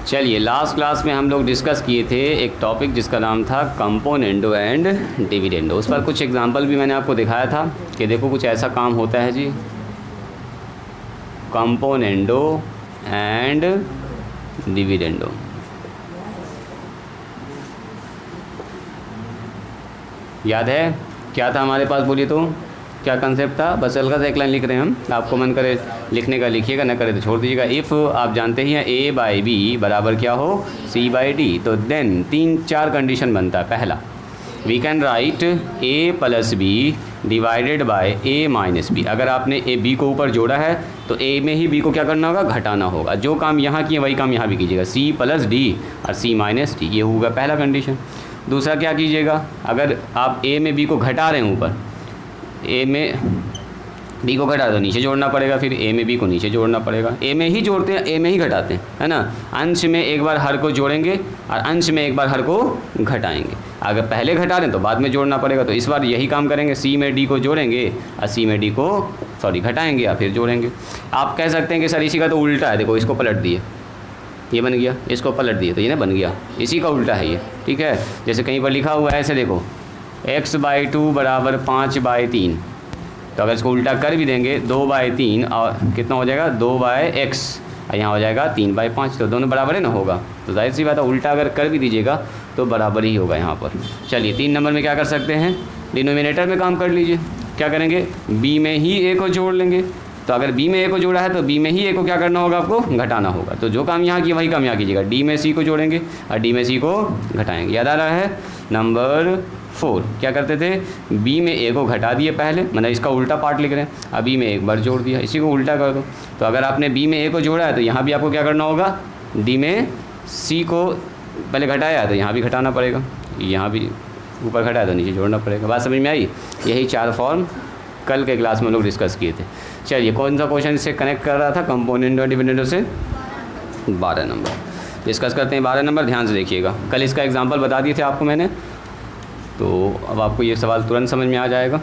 चलिए, last class में हम लोग डिस्कस किए थे एक टॉपिक जिसका नाम था कंपोनेंडो एंड डिविडेंडो। उस पर कुछ एग्जांपल भी मैंने आपको दिखाया था कि देखो कुछ ऐसा काम होता है जी, कंपोनेंडो एंड डिविडेंडो। याद है क्या था हमारे पास? बोलिए तो क्या कंसेप्ट था? बस हल्का सा एक लाइन लिख रहे हैं हम, आपको मन करे लिखने का लिखिएगा, न करे तो छोड़ दीजिएगा। इफ़ आप जानते ही हैं a बाई बी बराबर क्या हो, c बाई डी, तो देन 3-4 कंडीशन बनता है। पहला, we can write a plus B divided by a minus B. अगर आपने a b को ऊपर जोड़ा है तो a में ही b को क्या करना होगा, घटाना होगा। जो काम यहाँ किए वही काम यहाँ भी कीजिएगा, c प्लस डी और c माइनस डी, ये होगा पहला कंडीशन। दूसरा क्या कीजिएगा, अगर आप a में b को घटा रहे हैं, ऊपर a में b को घटा तो नीचे जोड़ना पड़ेगा, फिर a में b को नीचे जोड़ना पड़ेगा। a में ही जोड़ते हैं, a में ही घटाते हैं, है ना। अंश में एक बार हर को जोड़ेंगे और अंश में एक बार हर को घटाएंगे। अगर पहले घटा दें तो बाद में जोड़ना पड़ेगा, तो इस बार यही काम करेंगे, c में d को जोड़ेंगे और c में d को घटाएंगे या फिर जोड़ेंगे। आप कह सकते हैं कि सर इसी का तो उल्टा है, देखो इसको पलट दिए, ये बन गया, इसको पलट दिए तो ये ना बन गया, इसी का उल्टा है ये, ठीक है। जैसे कहीं पर लिखा हुआ है ऐसे, देखो x/2 बराबर 5/3, तो अगर इसको उल्टा कर भी देंगे 2/3 और कितना हो जाएगा 2/x, और यहाँ हो जाएगा 3/5, तो दोनों बराबर है ना, होगा। तो जाहिर सी बात है उल्टा अगर कर भी दीजिएगा तो बराबर ही होगा यहाँ पर। चलिए 3 नंबर में क्या कर सकते हैं, डिनोमिनेटर में काम कर लीजिए। क्या करेंगे, b में ही a को जोड़ लेंगे। तो अगर b में a को जोड़ा है तो b में ही a को क्या करना होगा, आपको घटाना होगा। तो जो काम यहाँ किया वही काम यहाँ कीजिएगा, d में c को जोड़ेंगे और d में c को घटाएंगे। याद आ रहा है? नंबर 4 क्या करते थे, b में a को घटा दिए पहले, मतलब इसका उल्टा पार्ट लिख रहे हैं, अब b में एक बार जोड़ दिया, इसी को उल्टा कर दो। तो अगर आपने b में a को जोड़ा है तो यहाँ भी आपको क्या करना होगा, d में c को पहले घटाया तो यहाँ भी घटाना पड़ेगा, यहाँ भी ऊपर घटाया तो नीचे जोड़ना पड़ेगा। बात समझ में आई? यही 4 फॉर्म कल के क्लास में लोग डिस्कस किए थे। चलिए कौन सा क्वेश्चन इससे कनेक्ट कर रहा था, कंपोनेंट और डिविडेंडो से? 12 नंबर डिस्कस करते हैं। 12 नंबर ध्यान से देखिएगा, कल इसका एग्जांपल बता दिए थे आपको मैंने, तो अब आपको ये सवाल तुरंत समझ में आ जाएगा।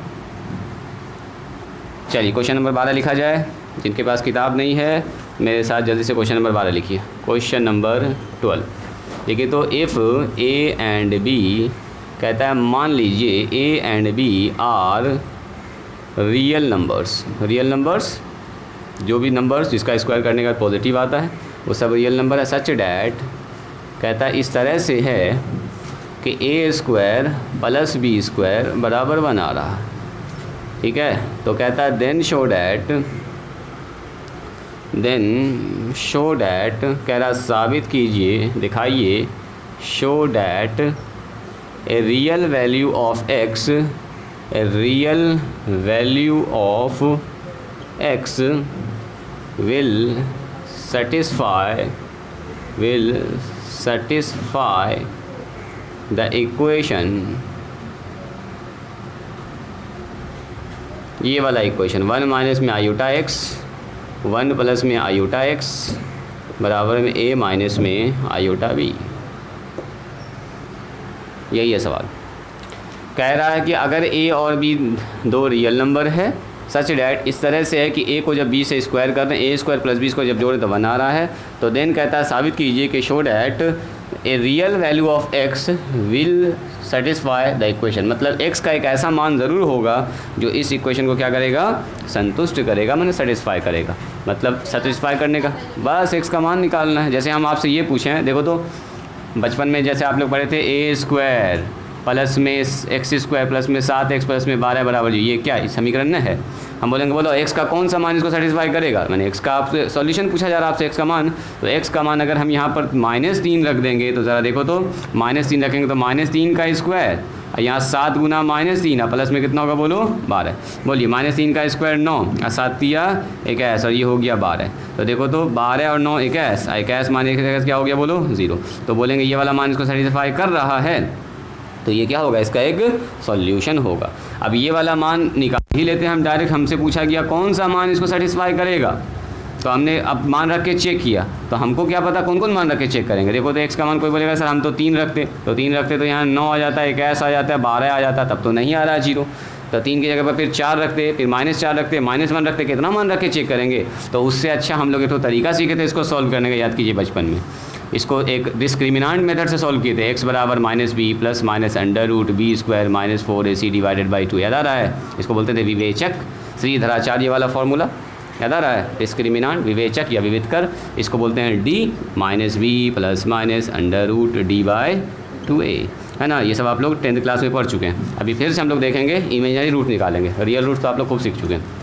चलिए क्वेश्चन नंबर 12 लिखा जाए। जिनके पास किताब नहीं है मेरे साथ जल्दी से क्वेश्चन नंबर 12 लिखिए। क्वेश्चन नंबर 12 देखिए, तो इफ़ a एंड b, कहता है मान लीजिए a and b are real numbers. Real numbers, जो भी नंबर्स जिसका स्क्वायर करने का पॉजिटिव आता है वो सब रियल नंबर है। सच डैट, कहता है इस तरह से है कि a² प्लस b² बराबर बना रहा, ठीक है। तो कहता है देन शो डैट, कह रहा साबित कीजिए, दिखाइए, show that a real value of x, a real value of x will satisfy the equation, ये वाला इक्वेशन 1 माइनस में आयोटा x, 1 प्लस में आयोटा x बराबर में a माइनस में आयोटा b। यही है सवाल। कह रहा है कि अगर a और b 2 रियल नंबर है, सच डैट इस तरह से है कि a को जब b से स्क्वायर कर रहे हैं, a² प्लस b को जब जोड़े तो बना रहा है, तो देन कहता है साबित कीजिए कि show that a real value of x will satisfy the equation. मतलब x का एक ऐसा मान ज़रूर होगा जो इस इक्वेशन को क्या करेगा, संतुष्ट करेगा, मैंने सेटिस्फाई करेगा। मतलब सेटिस्फाई करने का बस x का मान निकालना है। जैसे हम आपसे ये पूछें, देखो तो बचपन में जैसे आप लोग पढ़े थे a² प्लस में x² प्लस में 7x प्लस में 12 बराबर, ये क्या समीकरण है। हम बोलेंगे बोलो x का कौन सा मान इसको सेटिस्फाई करेगा, मैंने x का आपसे सॉल्यूशन पूछा जा रहा है आपसे, x का मान। तो x का मान अगर हम यहाँ पर -3 रख देंगे तो ज़रा देखो तो -3 रखेंगे तो -3 का स्क्वायर, और यहाँ 7 गुना -3 और प्लस में कितना होगा बोलो 12। बोलिए -3 का स्क्वायर 9 और 7 तिया 21 और ये हो गया 12। तो देखो तो 12 और 9 21, 21 मान 21 क्या हो गया बोलो 0। तो बोलेंगे ये वाला मान इसको सेटिस्फाई कर रहा है, तो ये क्या होगा, इसका एक सॉल्यूशन होगा। अब ये वाला मान निकाल ही लेते हैं हम डायरेक्ट, हमसे पूछा गया कौन सा मान इसको सेटिस्फाई करेगा, तो हमने अब मान रख के चेक किया, तो हमको क्या पता कौन कौन मान रख के चेक करेंगे। देखो तो x का मान कोई बोलेगा सर हम तो 3 रखते, तो 3 रखते तो यहाँ 9 आ जाता है, 21 आ जाता है, 12 आ जाता है, तब तो नहीं आ रहा है 0। तो 3 की जगह पर फिर 4 रखते, फिर -4 रखते, -1 रखते, कितना मान रख के चेक करेंगे। तो उससे अच्छा हम लोग एक तो तरीका सीखे थे इसको सॉल्व करने का, याद कीजिए बचपन में। इसको एक डिस्क्रिमिनांट मेथड से सॉल्व किए थे, x बराबर minus B plus minus under root B square minus 4ac divided by 2, याद आ रहा है? इसको बोलते थे विवेचक, श्रीधराचार्य वाला फॉर्मूला याद आ रहा है? डिस्क्रिमिनांट, विवेचक या विविधकर, इसको बोलते हैं d minus B plus minus under root D by 2a, है ना? ये सब आप लोग 10th क्लास में पढ़ चुके हैं। अभी फिर से हम लोग देखेंगे, इमेजिनरी रूट निकालेंगे, रियल रूट तो आप लोग खूब सीख चुके हैं।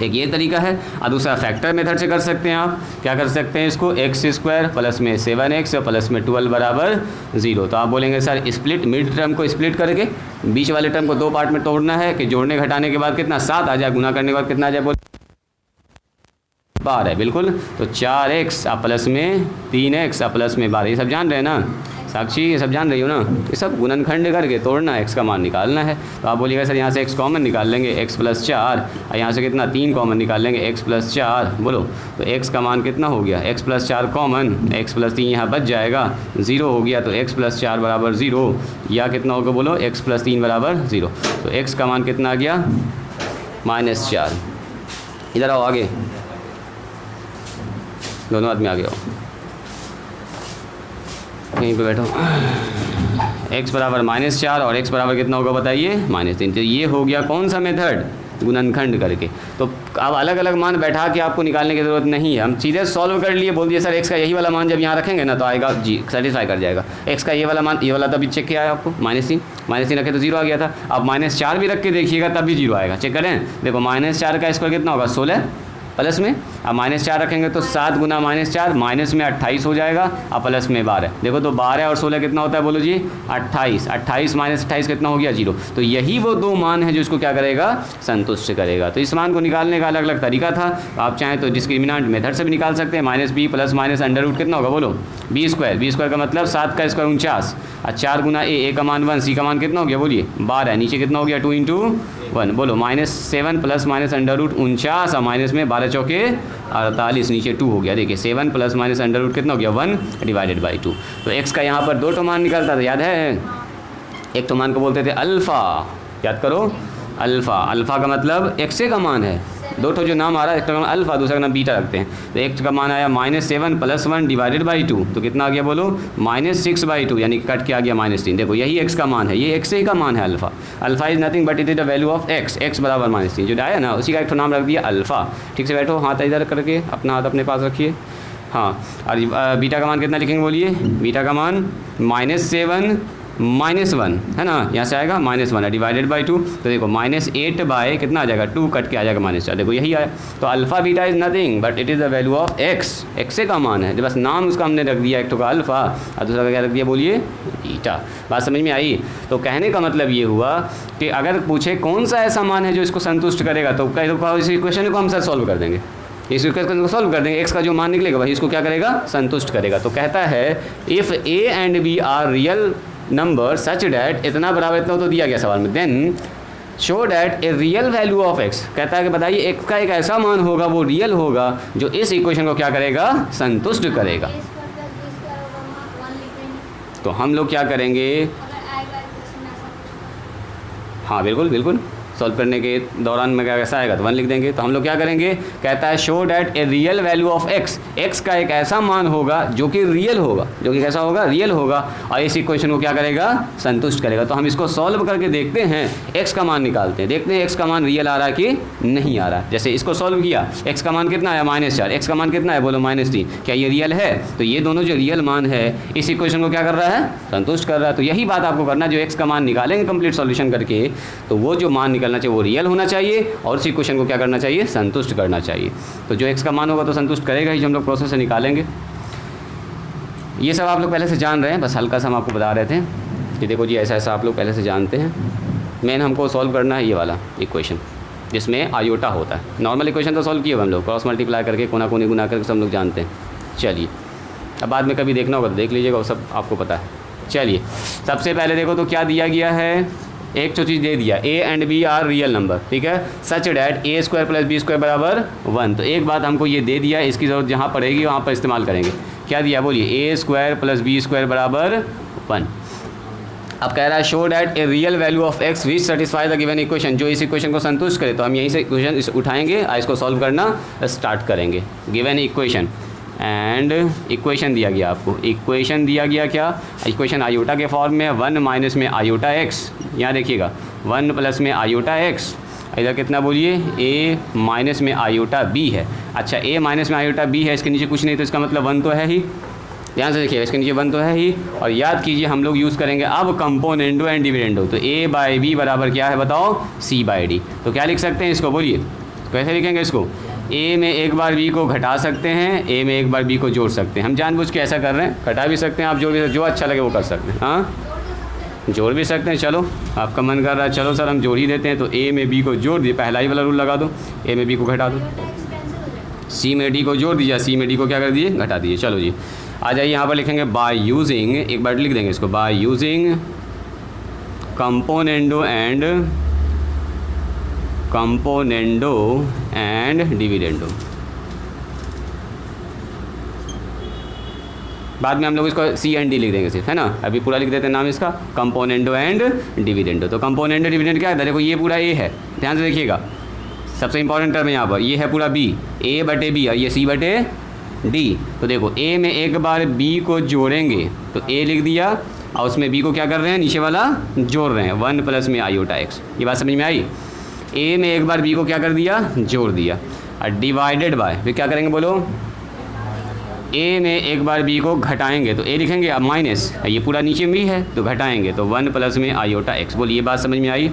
एक ये तरीका है, और दूसरा फैक्टर मेथड से कर सकते हैं। आप क्या कर सकते हैं इसको, एक्स स्क्वायर प्लस में 7x प्लस में 12 बराबर 0। तो आप बोलेंगे सर स्प्लिट, मिड टर्म को स्प्लिट करके बीच वाले टर्म को 2 पार्ट में तोड़ना है कि जोड़ने घटाने के बाद कितना 7 आ जाए, गुना करने के बाद कितना आ जाए, बोल 12 है बिल्कुल। तो 4x प्लस में 3x प्लस में 12, ये सब जान रहे हैं ना साक्षी, ये सब जान रही हो ना? ये सब गुणनखंड करके तोड़ना है, x का मान निकालना है। तो आप बोलिएगा सर यहाँ से x कॉमन निकाल लेंगे, x प्लस 4, और यहाँ से कितना 3 कॉमन निकाल लेंगे, x प्लस 4, बोलो तो x का मान कितना हो गया, x plus 4 common, x plus 3 यहाँ बच जाएगा, 0 हो गया, तो x प्लस 4 बराबर 0, या कितना होगा बोलो, x प्लस 3 बराबर 0। तो x का मान कितना आ गया, -4। इधर आओ आगे, दोनों आदमी आगे आओ, यहीं पे बैठो। x बराबर -4 और x बराबर कितना होगा बताइए, -3। तो ये हो गया कौन सा मेथड, गुणनखंड करके। तो अब अलग अलग मान बैठा के आपको निकालने की ज़रूरत नहीं है, हम सीधे सॉल्व कर लिए, बोल दिए सर x का यही वाला मान जब यहाँ रखेंगे ना तो आएगा जी, सेटिस्फाई कर जाएगा। x का ये वाला मान, ये वाला तभी चेक किया है आपको, -3 रखे तो 0 आ गया था। अब -4 भी रख के देखिएगा तब भी 0 आएगा, चेक करें। देखो -4 का स्क्वायर कितना होगा, 16 प्लस में, अब -4 रखेंगे तो 7 गुना -4, माइनस में 28 हो जाएगा, और प्लस में 12। देखो तो 12 और 16 कितना होता है बोलो जी, 28। 28 माइनस 28 कितना हो गया, 0। तो यही वो दो मान है जो इसको क्या करेगा, संतुष्ट करेगा। तो इस मान को निकालने का अलग अलग तरीका था। आप चाहें तो डिस्क्रिमिनांट मेथड से भी निकाल सकते हैं, -b plus minus under root कितना होगा बोलो, b स्क्वायर का मतलब 7 का स्क्वायर 49, और 4 गुना a का मान 1, c का मान कितना हो गया बोलिए 12, नीचे कितना हो गया 2 × 1, बोलो -7 प्लस माइनस अंडर रूट 49, और माइनस में 12 चौके 48, नीचे 2 हो गया। देखिए 7 प्लस माइनस अंडर रूट कितना हो गया 1 डिवाइडेड बाई 2। तो x का यहाँ पर 2 ठो मान निकलता था, याद है? एक तो मान को बोलते थे अल्फ़ा, याद करो, अल्फ़ा का मतलब x का मान है। 2 ठो जो नाम आ रहा है, एक का नाम अल्फ़ा, दूसरा का नाम बीटा रखते हैं। तो एक का मान आया -7 प्लस 1 डिवाइडेड बाई 2, तो कितना आ गया बोलो, -6/2, यानी कट के आ गया -3। देखो यही x का मान है, ये x ही का मान है alpha is nothing but it is the value of x बराबर -3 जो आया ना, उसी का एक ठो नाम रख दिया अल्फ़ा। ठीक से बैठो, हाथ इधर करके अपना हाथ अपने पास रखिए। हाँ, और बीटा का मान कितना लिखेंगे बोलिए, बीटा का मान -7 -1 है ना, यहाँ से आएगा -1 है डिवाइडेड बाई 2। तो देखो -8 बाय कितना आ जाएगा 2, कट के आ जाएगा -4। देखो यही आया। तो alpha beta is nothing but it is the value of x का मान है, बस नाम उसका हमने रख दिया, एक तो का अल्फ़ा और दूसरा का क्या रख दिया बोलिए बीटा। बात समझ में आई? तो कहने का मतलब ये हुआ कि अगर पूछे कौन सा ऐसा मान है जो इसको संतुष्ट करेगा, तो इस इक्वेशन को हम सर सॉल्व कर देंगे, इस इक्वेशन को सॉल्व कर देंगे, x का जो मान निकलेगा वही इसको क्या करेगा, संतुष्ट करेगा। तो कहता है if a and b are real number such that, इतना बराबर इतना तो दिया गया सवाल में, then show that a real value of x, कहता है कि बताइए x का एक ऐसा मान होगा, वो रियल होगा जो इस इक्वेशन को क्या करेगा, संतुष्ट करेगा। तो हम लोग क्या करेंगे, हाँ बिल्कुल सॉल्व करने के दौरान में क्या कैसा आएगा तो 1 लिख देंगे। तो हम लोग क्या करेंगे, कहता है show that a real value of x का एक ऐसा मान होगा जो कि रियल होगा, जो कि कैसा होगा, रियल होगा, और इस इक्वेशन को क्या करेगा, संतुष्ट करेगा। तो हम इसको सॉल्व करके देखते हैं, x का मान निकालते हैं, देखते हैं x का मान रियल आ रहा है कि नहीं आ रहा है। जैसे इसको सॉल्व किया, x का मान कितना आया -4, x का मान कितना है बोलो -3, क्या ये रियल है? तो ये दोनों जो रियल मान है इस इक्वेशन को क्या कर रहा है, संतुष्ट कर रहा है। तो यही बात आपको करना है, जो x का मान निकालेंगे कंप्लीट सॉल्यूशन करके, तो वो जो मान निकलना चाहिए वो रियल होना चाहिए, और उस इक्वेशन को क्या करना चाहिए, संतुष्ट करना चाहिए। तो जो x का मान होगा तो संतुष्ट करेगा ही, जो हम लोग प्रोसेस से निकालेंगे। ये सब आप लोग पहले से जान रहे हैं, बस हल्का सा हम आपको बता रहे थे कि देखो जी ऐसा ऐसा आप लोग पहले से जानते हैं। मेन हमको सॉल्व करना है ये वाला इक्वेशन जिसमें आयोटा होता है। नॉर्मल इक्वेशन तो सॉल्व किए हम लोग, क्रॉस मल्टीप्लाई करके कोना कोनी गुना करके सब लोग जानते हैं। चलिए अब बाद में कभी देखना होगा तो देख लीजिएगा, वो सब आपको पता है। चलिए सबसे पहले देखो तो क्या दिया गया है, एक तो चीज़ दे दिया a and b are real number, ठीक है, such that a square plus b square बराबर 1। तो एक बात हमको ये दे दिया, इसकी ज़रूरत जहाँ पड़ेगी वहाँ पर इस्तेमाल करेंगे। क्या दिया बोलिए, a square plus b square बराबर 1। अब कह रहा है show that a real value of x which satisfy the given equation, जो इस इक्वेशन को संतुष्ट करे। तो हम यहीं से इक्वेशन उठाएंगे और इसको सॉल्व करना स्टार्ट करेंगे। गिवन इक्वेशन एंड इक्वेशन दिया गया आपको, इक्वेशन दिया गया क्या, इक्वेशन आयोटा के फॉर्म में 1 माइनस में आयोटा एक्स, यहाँ देखिएगा 1 प्लस में आयोटा एक्स, इधर कितना बोलिए a माइनस में आयोटा b है। अच्छा a माइनस में आयोटा b है, इसके नीचे कुछ नहीं तो इसका मतलब 1 तो है ही, ध्यान से देखिए इसके नीचे 1 तो है ही। और याद कीजिए हम लोग यूज़ करेंगे अब कंपोनेंडो एंड डिविडेंडो, तो a बाई बी बराबर क्या है बताओ, c बाई डी। तो क्या लिख सकते हैं इसको, बोलिए कैसे लिखेंगे इसको, a में एक बार b को घटा सकते हैं, a में एक बार b को जोड़ सकते हैं। हम जानबूझ के ऐसा कर रहे हैं, घटा भी सकते हैं आप, जोड़ भी सकते हैं, जो अच्छा लगे वो कर सकते हैं। हाँ जोड़ भी सकते हैं, चलो आपका मन कर रहा है, चलो सर हम जोड़ ही देते हैं, तो a में b को जोड़ दिए, पहला ही वाला रूल लगा दो, a में b को घटा दो, c में d को जोड़ दीजिए, c में d को क्या कर दिए, घटा दीजिए। चलो जी आ जाइए, यहाँ पर लिखेंगे बाय यूजिंग, एक बार लिख देंगे इसको, by using componendo and dividendo. बाद में हम लोग इसको सी एंड डी लिख देंगे सिर्फ, है ना, अभी पूरा लिख देते हैं नाम इसका, कंपोनेंडो एंड डिविडेंडो। तो कंपोनेंडो डिविडेंड क्या है, देखो ये पूरा ए है, ध्यान से देखिएगा, सबसे इंपॉर्टेंट टर्म है यहाँ पर, ये है पूरा बी, ए बटे बी और ये सी बटे डी। तो देखो ए में एक बार बी को जोड़ेंगे तो ए लिख दिया, और उसमें बी को क्या कर रहे हैं, नीचे वाला जोड़ रहे हैं, 1 प्लस में आयोटा एक्स। ये बात समझ में आई, ए में एक बार बी को क्या कर दिया, जोड़ दिया, और डिवाइडेड बाय, फिर क्या करेंगे बोलो, ए में एक बार बी को घटाएंगे तो ए लिखेंगे, अब माइनस, ये पूरा नीचे में भी है तो घटाएंगे तो 1 प्लस में आयोटा एक्स। बोलिए ये बात समझ में आई,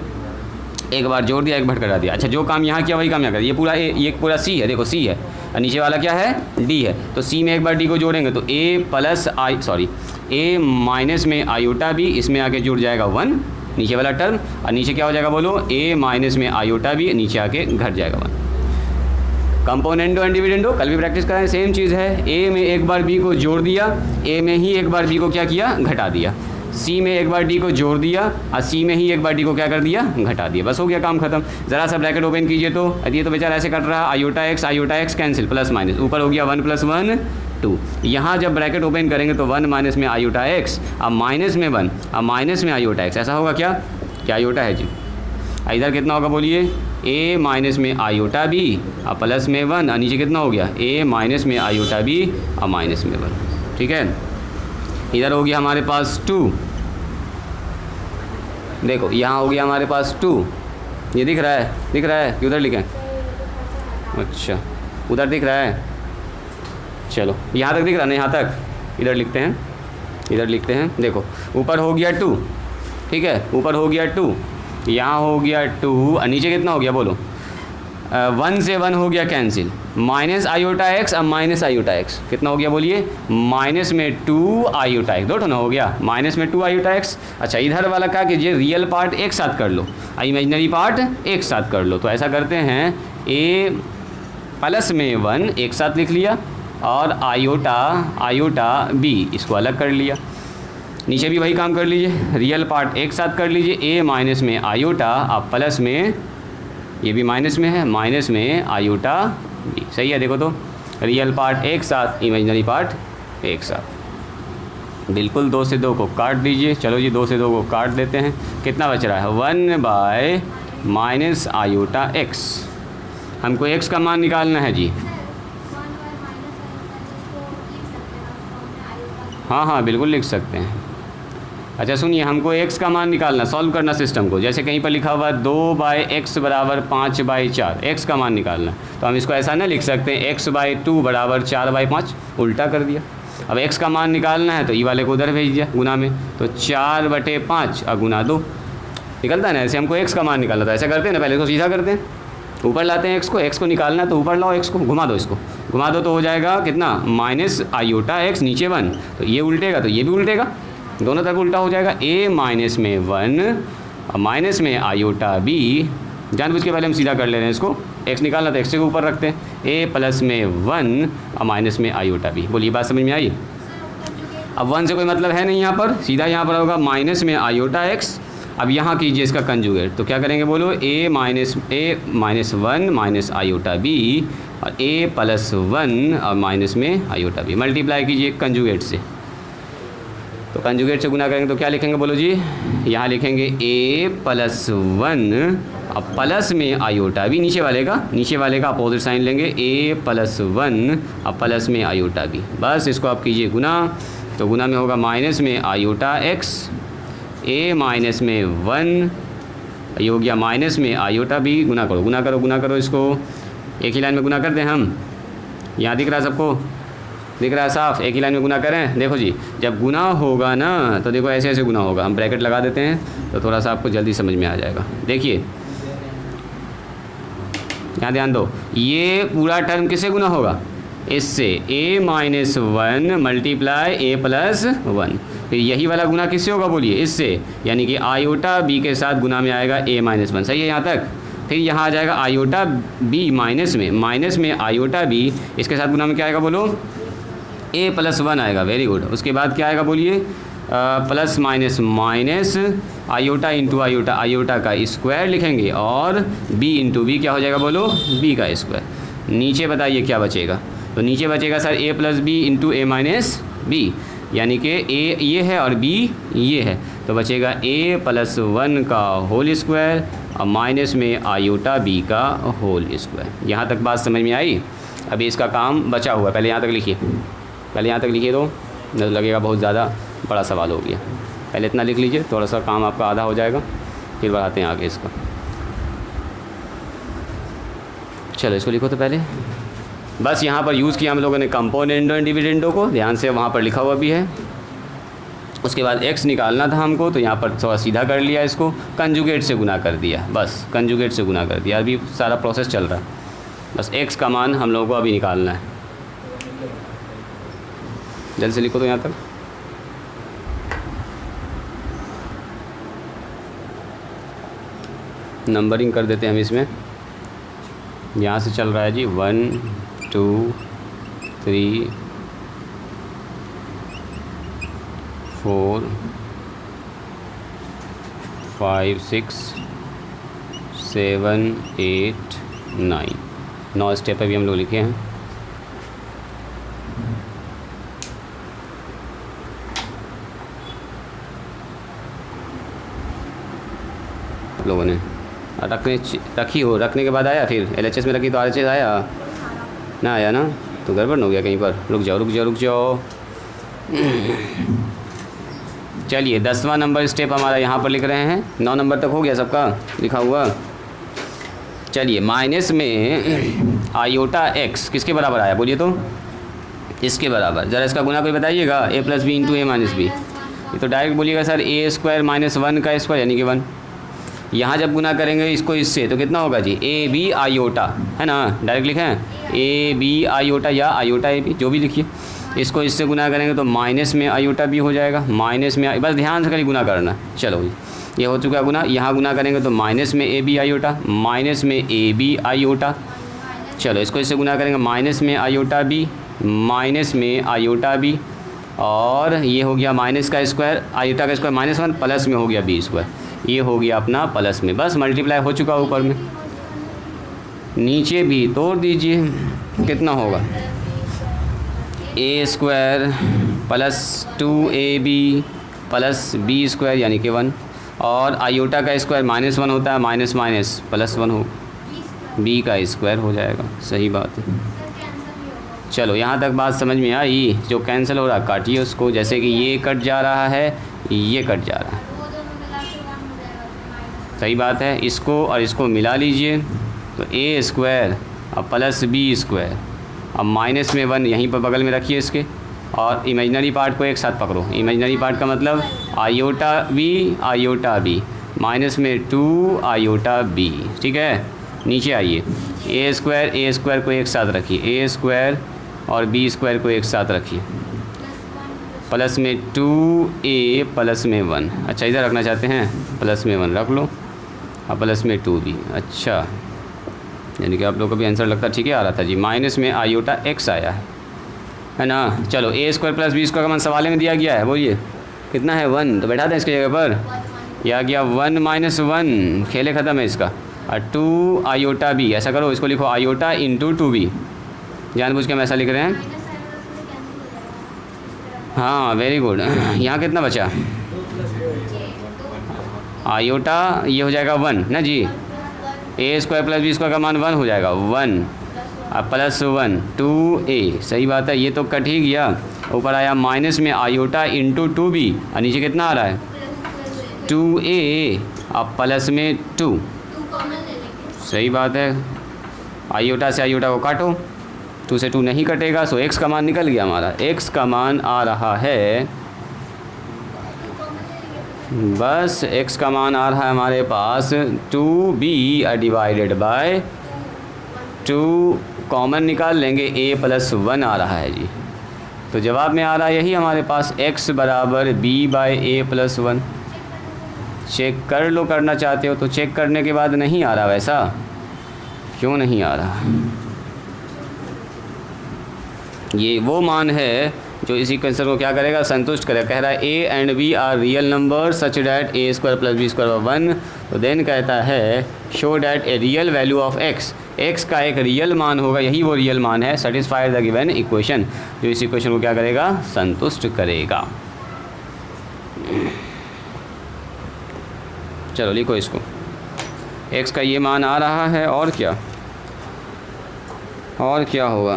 एक बार जोड़ दिया एक बार घटा दिया। अच्छा जो काम यहाँ किया वही काम यहाँ कर, ये पूरा ए, ये पूरा सी है, देखो सी है और नीचे वाला क्या है, डी है, तो सी में एक बार डी को जोड़ेंगे तो ए प्लस आई, सॉरी ए माइनस में आयोटा बी, इसमें आके जुड़ जाएगा 1 नीचे वाला टर्म, और नीचे क्या हो जाएगा बोलो, ए माइनस में आयोटा बी, नीचे आके घट जाएगा 1। कंपोनेंडो एंड डिविडेंडो कल भी प्रैक्टिस कराएं, सेम चीज़ है, ए में एक बार बी को जोड़ दिया, ए में ही एक बार बी को क्या किया, घटा दिया, सी में एक बार डी को जोड़ दिया और सी में ही एक बार डी को क्या कर दिया, घटा दिया, बस हो गया काम खत्म। ज़रा सा ब्रैकेट ओपन कीजिए तो ये तो बेचारा ऐसे कट रहा, iota x cancel, plus minus, ऊपर हो गया 1 + 1 2। यहाँ जब ब्रैकेट ओपन करेंगे तो 1 माइनस में आयोटा एक्स, अब माइनस में 1, अब माइनस में आयोटा एक्स, ऐसा होगा क्या, क्या आयोटा है जी, इधर कितना होगा बोलिए, a माइनस में आयोटा बी और प्लस में 1, और नीचे कितना हो गया, a माइनस में आयोटा बी और माइनस में 1, ठीक है। इधर हो गया हमारे पास 2, देखो यहाँ हो गया हमारे पास 2, ये दिख रहा है कि उधर लिखें, अच्छा उधर दिख रहा है, चलो यहाँ तक दिख रहा है ना, यहाँ तक इधर लिखते हैं, देखो ऊपर हो गया 2, ठीक है, ऊपर हो गया 2, यहाँ हो गया 2 और नीचे कितना हो गया बोलो, 1 से 1 हो गया कैंसिल, माइनस आयोटा एक्स, अब माइनस आयोटा एक्स कितना हो गया बोलिए, माइनस में 2 आयोटा एक्स, 2 ना हो गया, माइनस में 2 आयोटा एक्स। अच्छा इधर वाला क्या कीजिए, रियल पार्ट एक साथ कर लो और इमेजिनरी पार्ट एक साथ कर लो, तो ऐसा करते हैं, a प्लस में 1 एक साथ लिख लिया और आयोटा b इसको अलग कर लिया, नीचे भी वही काम कर लीजिए, रियल पार्ट एक साथ कर लीजिए, a माइनस में आयोटा, अब प्लस में, ये भी माइनस में है, माइनस में आयोटा b, सही है। देखो तो रियल पार्ट एक साथ, इमेजिनरी पार्ट एक साथ, बिल्कुल 2 से 2 को काट दीजिए, चलो जी 2 से 2 को काट देते हैं, कितना बच रहा है, 1 बाय माइनस आयोटा एक्स, हमको x का मान निकालना है जी, हाँ बिल्कुल लिख सकते हैं। अच्छा सुनिए, हमको x का मान निकालना, सॉल्व करना सिस्टम को, जैसे कहीं पर लिखा हुआ 2/x = 5/4, x का मान निकालना, तो हम इसको ऐसा ना लिख सकते हैं x/2 = 4/5, उल्टा कर दिया। अब x का मान निकालना है तो ई वाले को उधर भेज दिया गुना में, तो 4/5 और गुना 2 निकलता है ना, ऐसे हमको x का मान निकालना, तो ऐसा करते हैं ना, पहले इसको सीधा करते हैं, ऊपर लाते हैं x को निकालना है तो ऊपर लाओ, x को घुमा दो, इसको घुमा दो तो हो जाएगा कितना, माइनस आयोटा एक्स, नीचे 1, तो ये उल्टेगा तो ये भी उल्टेगा, दोनों तरफ उल्टा हो जाएगा, a माइनस में 1 और माइनस में आयोटा b, जानबूझ के पहले हम सीधा कर ले रहे हैं इसको, x निकालना तो x के ऊपर रखते हैं, a प्लस में 1 और माइनस में आयोटा b। बोलिए बात समझ में आई, अब 1 से कोई मतलब है नहीं यहाँ पर, सीधा यहाँ पर होगा माइनस में आयोटा x, अब यहाँ कीजिए इसका कंजुगेट, तो क्या करेंगे बोलो, a minus 1 minus iota b और a प्लस 1 और माइनस में आयोटा b, मल्टीप्लाई कीजिए कंजुगेट से, तो कंजुगेट से गुना करेंगे तो क्या लिखेंगे बोलो जी, यहाँ लिखेंगे a प्लस 1, अब प्लस में आयोटा बी, नीचे वाले का अपोजिट साइन लेंगे, a प्लस 1 अब प्लस में आयोटा बी। बस इसको आप कीजिए गुना, तो गुना में होगा माइनस में आयोटा x, a माइनस में 1, ये हो गया माइनस में आयोटा बी। गुना करो इसको, एक ही लाइन में गुना कर दें हम। यहाँ दिख रहा है सबको, दिख रहा है साफ, एक ही लाइन में गुना करें। देखो जी, जब गुना होगा ना तो देखो ऐसे ऐसे गुना होगा, हम ब्रैकेट लगा देते हैं तो थोड़ा सा आपको जल्दी समझ में आ जाएगा। देखिए यहाँ ध्यान दो, ये पूरा टर्म किससे गुना होगा, इससे a minus 1 multiply a plus 1, फिर यही वाला गुना किससे होगा बोलिए, इससे, यानी कि आयोटा b के साथ गुना में आएगा a माइनस 1। सही है यहाँ तक। फिर यहाँ आ जाएगा आयोटा b माइनस में आयोटा b, इसके साथ गुना में क्या आएगा बोलो, a प्लस 1 आएगा। Very good. उसके बाद क्या आएगा बोलिए, plus minus minus iota into iota का स्क्वायर लिखेंगे, और b इंटू बी क्या हो जाएगा बोलो, b का स्क्वायर। नीचे बताइए क्या बचेगा, तो नीचे बचेगा sir a plus B into A minus B, यानी कि a ये है और b ये है, तो बचेगा a प्लस 1 का होल स्क्वायर और माइनस में आयोटा b का होल स्क्वायर। यहाँ तक बात समझ में आई। अभी इसका काम बचा हुआ है, पहले यहाँ तक लिखिए, तो लगेगा बहुत ज़्यादा बड़ा सवाल हो गया। पहले इतना लिख लीजिए, थोड़ा सा काम आपका आधा हो जाएगा, फिर बढ़ाते हैं आगे इसका। चलो इसको लिखो तो पहले, बस यहाँ पर यूज़ किया हम लोगों ने कंपोनेंडो एंड डिविडेंडो को, ध्यान से वहाँ पर लिखा हुआ भी है। उसके बाद x निकालना था हमको, तो यहाँ पर थोड़ा सीधा कर लिया, इसको कंजुगेट से गुना कर दिया, बस कंजुगेट से गुना कर दिया। अभी सारा प्रोसेस चल रहा है, बस x का मान हम लोगों को अभी निकालना है। जल्द से लिखो तो यहाँ तक। नंबरिंग कर देते हैं हम इसमें, यहाँ से चल रहा है जी 1 2 3 4 5 6 7 8 9, 9 स्टेप अभी हम लोग लिखे हैं। लोगों ने रखने के बाद आया, फिर LHS में रखी तो RHS आया ना, आया ना, तो गड़बड़ हो गया कहीं पर। रुक जाओ। चलिए 10वां नंबर स्टेप हमारा यहाँ पर लिख रहे हैं। 9 नंबर तक हो गया सबका लिखा हुआ। चलिए माइनस में आयोटा x किसके बराबर आया बोलिए तो, इसके बराबर। ज़रा इसका गुना कोई बताइएगा, a plus B into A minus B. ये तो डायरेक्ट बोलिएगा सर a स्क्वायर माइनस 1 का स्क्वायर यानी कि 1। यहाँ जब गुना करेंगे इसको इससे तो कितना होगा जी, a b आयोटा, है ना, डायरेक्ट लिखें a b आयोटा या आयोटा a b, जो भी लिखिए। इसको इससे गुना करेंगे तो माइनस में आयोटा b हो जाएगा, माइनस में, बस ध्यान से कहीं गुना करना। चलो ये हो चुका गुना। यहाँ गुना करेंगे तो माइनस में a b आयोटा, माइनस में a b आयोटा। चलो इसको इससे गुना करेंगे माइनस में आयोटा b, माइनस में आयोटा b, और ये हो गया माइनस का स्क्वायर, आयोटा का स्क्वायर माइनस 1, प्लस में हो गया b स्क्वायर, ये हो गया अपना प्लस में। बस मल्टीप्लाई हो चुका ऊपर में, नीचे भी तोड़ दीजिए, कितना होगा a square plus 2ab plus b square यानी कि 1, और आयोटा का स्क्वायर माइनस 1 होता है, माइनस माइनस प्लस 1 हो, b का स्क्वायर हो जाएगा। सही बात है। चलो यहाँ तक बात समझ में आई। जो कैंसिल हो रहा काटिए उसको, जैसे कि ये कट जा रहा है, ये कट जा रहा है, सही बात है। इसको और इसको मिला लीजिए तो a स्क्वायर और प्लस b स्क्वायर, अब माइनस में 1 यहीं पर बगल में रखिए इसके, और इमेजिनरी पार्ट को एक साथ पकड़ो। इमेजिनरी पार्ट का मतलब आयोटा b माइनस में 2 आयोटा b, ठीक है। नीचे आइए, a स्क्वायर को एक साथ रखिए, a स्क्वायर और b स्क्वायर को एक साथ रखिए, प्लस में 2a प्लस में 1। अच्छा इधर रखना चाहते हैं, प्लस में 1 रख लो, और प्लस में 2b। अच्छा यानी कि आप लोग को भी आंसर लगता ठीक है आ रहा था जी। माइनस में आयोटा x आया है ना। चलो a square plus b square का मान सवाल में दिया गया है, बोलिए कितना है 1, तो बैठा दें इसकी जगह पर। यह आ गया 1 माइनस 1, खेले ख़त्म है इसका, और 2 आयोटा b। ऐसा करो, इसको लिखो आयोटा इंटू 2b, जानबूझ के हम ऐसा लिख रहे हैं। हाँ वेरी गुड। यहाँ कितना बचा, आयोटा ये हो जाएगा 1 ना जी, ए स्क्वायर प्लस बी स्क्वायर का मान 1 हो जाएगा 1 और प्लस 1 2a, सही बात है, ये तो कट ही गया। ऊपर आया माइनस में आयोटा इंटू 2b और नीचे कितना आ रहा है 2a और प्लस में 2, सही बात है। आयोटा से आयोटा को काटो, 2 से 2 नहीं कटेगा, सो x का मान निकल गया हमारा। x का मान आ रहा है, बस x का मान आ रहा है हमारे पास 2b डिवाइडेड बाय 2, कॉमन निकाल लेंगे a प्लस 1 आ रहा है जी। तो जवाब में आ रहा है यही हमारे पास x बराबर b by a plus 1। Check कर लो, करना चाहते हो तो चेक करने के बाद नहीं आ रहा, वैसा क्यों नहीं आ रहा? ये वो मान है जो इसी कंसेप्ट को क्या करेगा, संतुष्ट करेगा। कह रहा है a and b are real number such that a square plus B square 1, तो देन कहता है show that a real value of x, x का एक रियल मान होगा, यही वो रियल मान है, सेटिस्फाई द गिवन इक्वेशन, जो इस इक्वेशन को क्या करेगा, संतुष्ट करेगा। चलो लिखो इसको, x का ये मान आ रहा है, और क्या होगा,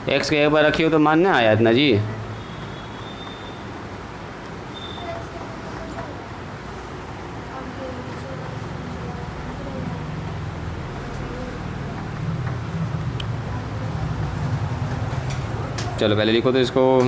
x के एक बार रखी हो तो मान ना आया इतना जी। चलो पहले लिखो तो इसको,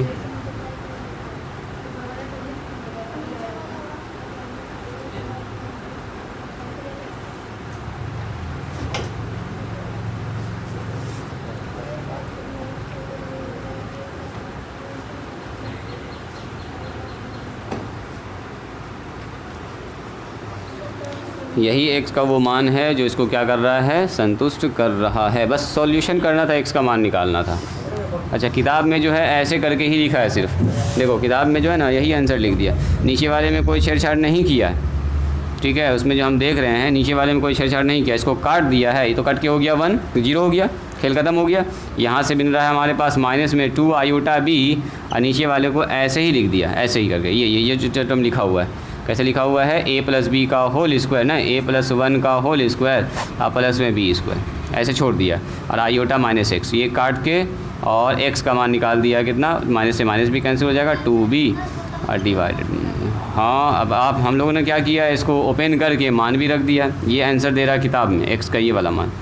यही x का वो मान है जो इसको क्या कर रहा है, संतुष्ट कर रहा है। बस सॉल्यूशन करना था, x का मान निकालना था। अच्छा, किताब में जो है ऐसे करके ही लिखा है सिर्फ, देखो किताब में जो है ना यही आंसर लिख दिया, नीचे वाले में कोई छेड़छाड़ नहीं किया, ठीक है। उसमें जो हम देख रहे हैं नीचे वाले में कोई छेड़छाड़ नहीं किया, इसको काट दिया है, ये तो कट के हो गया 1, तो 0 हो गया, खेल ख़त्म हो गया। यहाँ से बन रहा है हमारे पास माइनस में 2 आयोटा b, और नीचे वाले को ऐसे ही लिख दिया, ऐसे ही करके, ये जो टर्म लिखा हुआ है, कैसे लिखा हुआ है, a प्लस बी का होल स्क्वायर ना, a प्लस 1 का होल स्क्वायर और प्लस में b स्क्वायर, ऐसे छोड़ दिया, और आयोटा माइनस x, ये काट के और x का मान निकाल दिया, कितना, माइनस से माइनस भी कैंसिल हो जाएगा, 2b और डिवाइडेड। हाँ, अब आप हम लोगों ने क्या किया, इसको ओपन करके मान भी रख दिया, ये आंसर दे रहा किताब में x का ये वाला मान,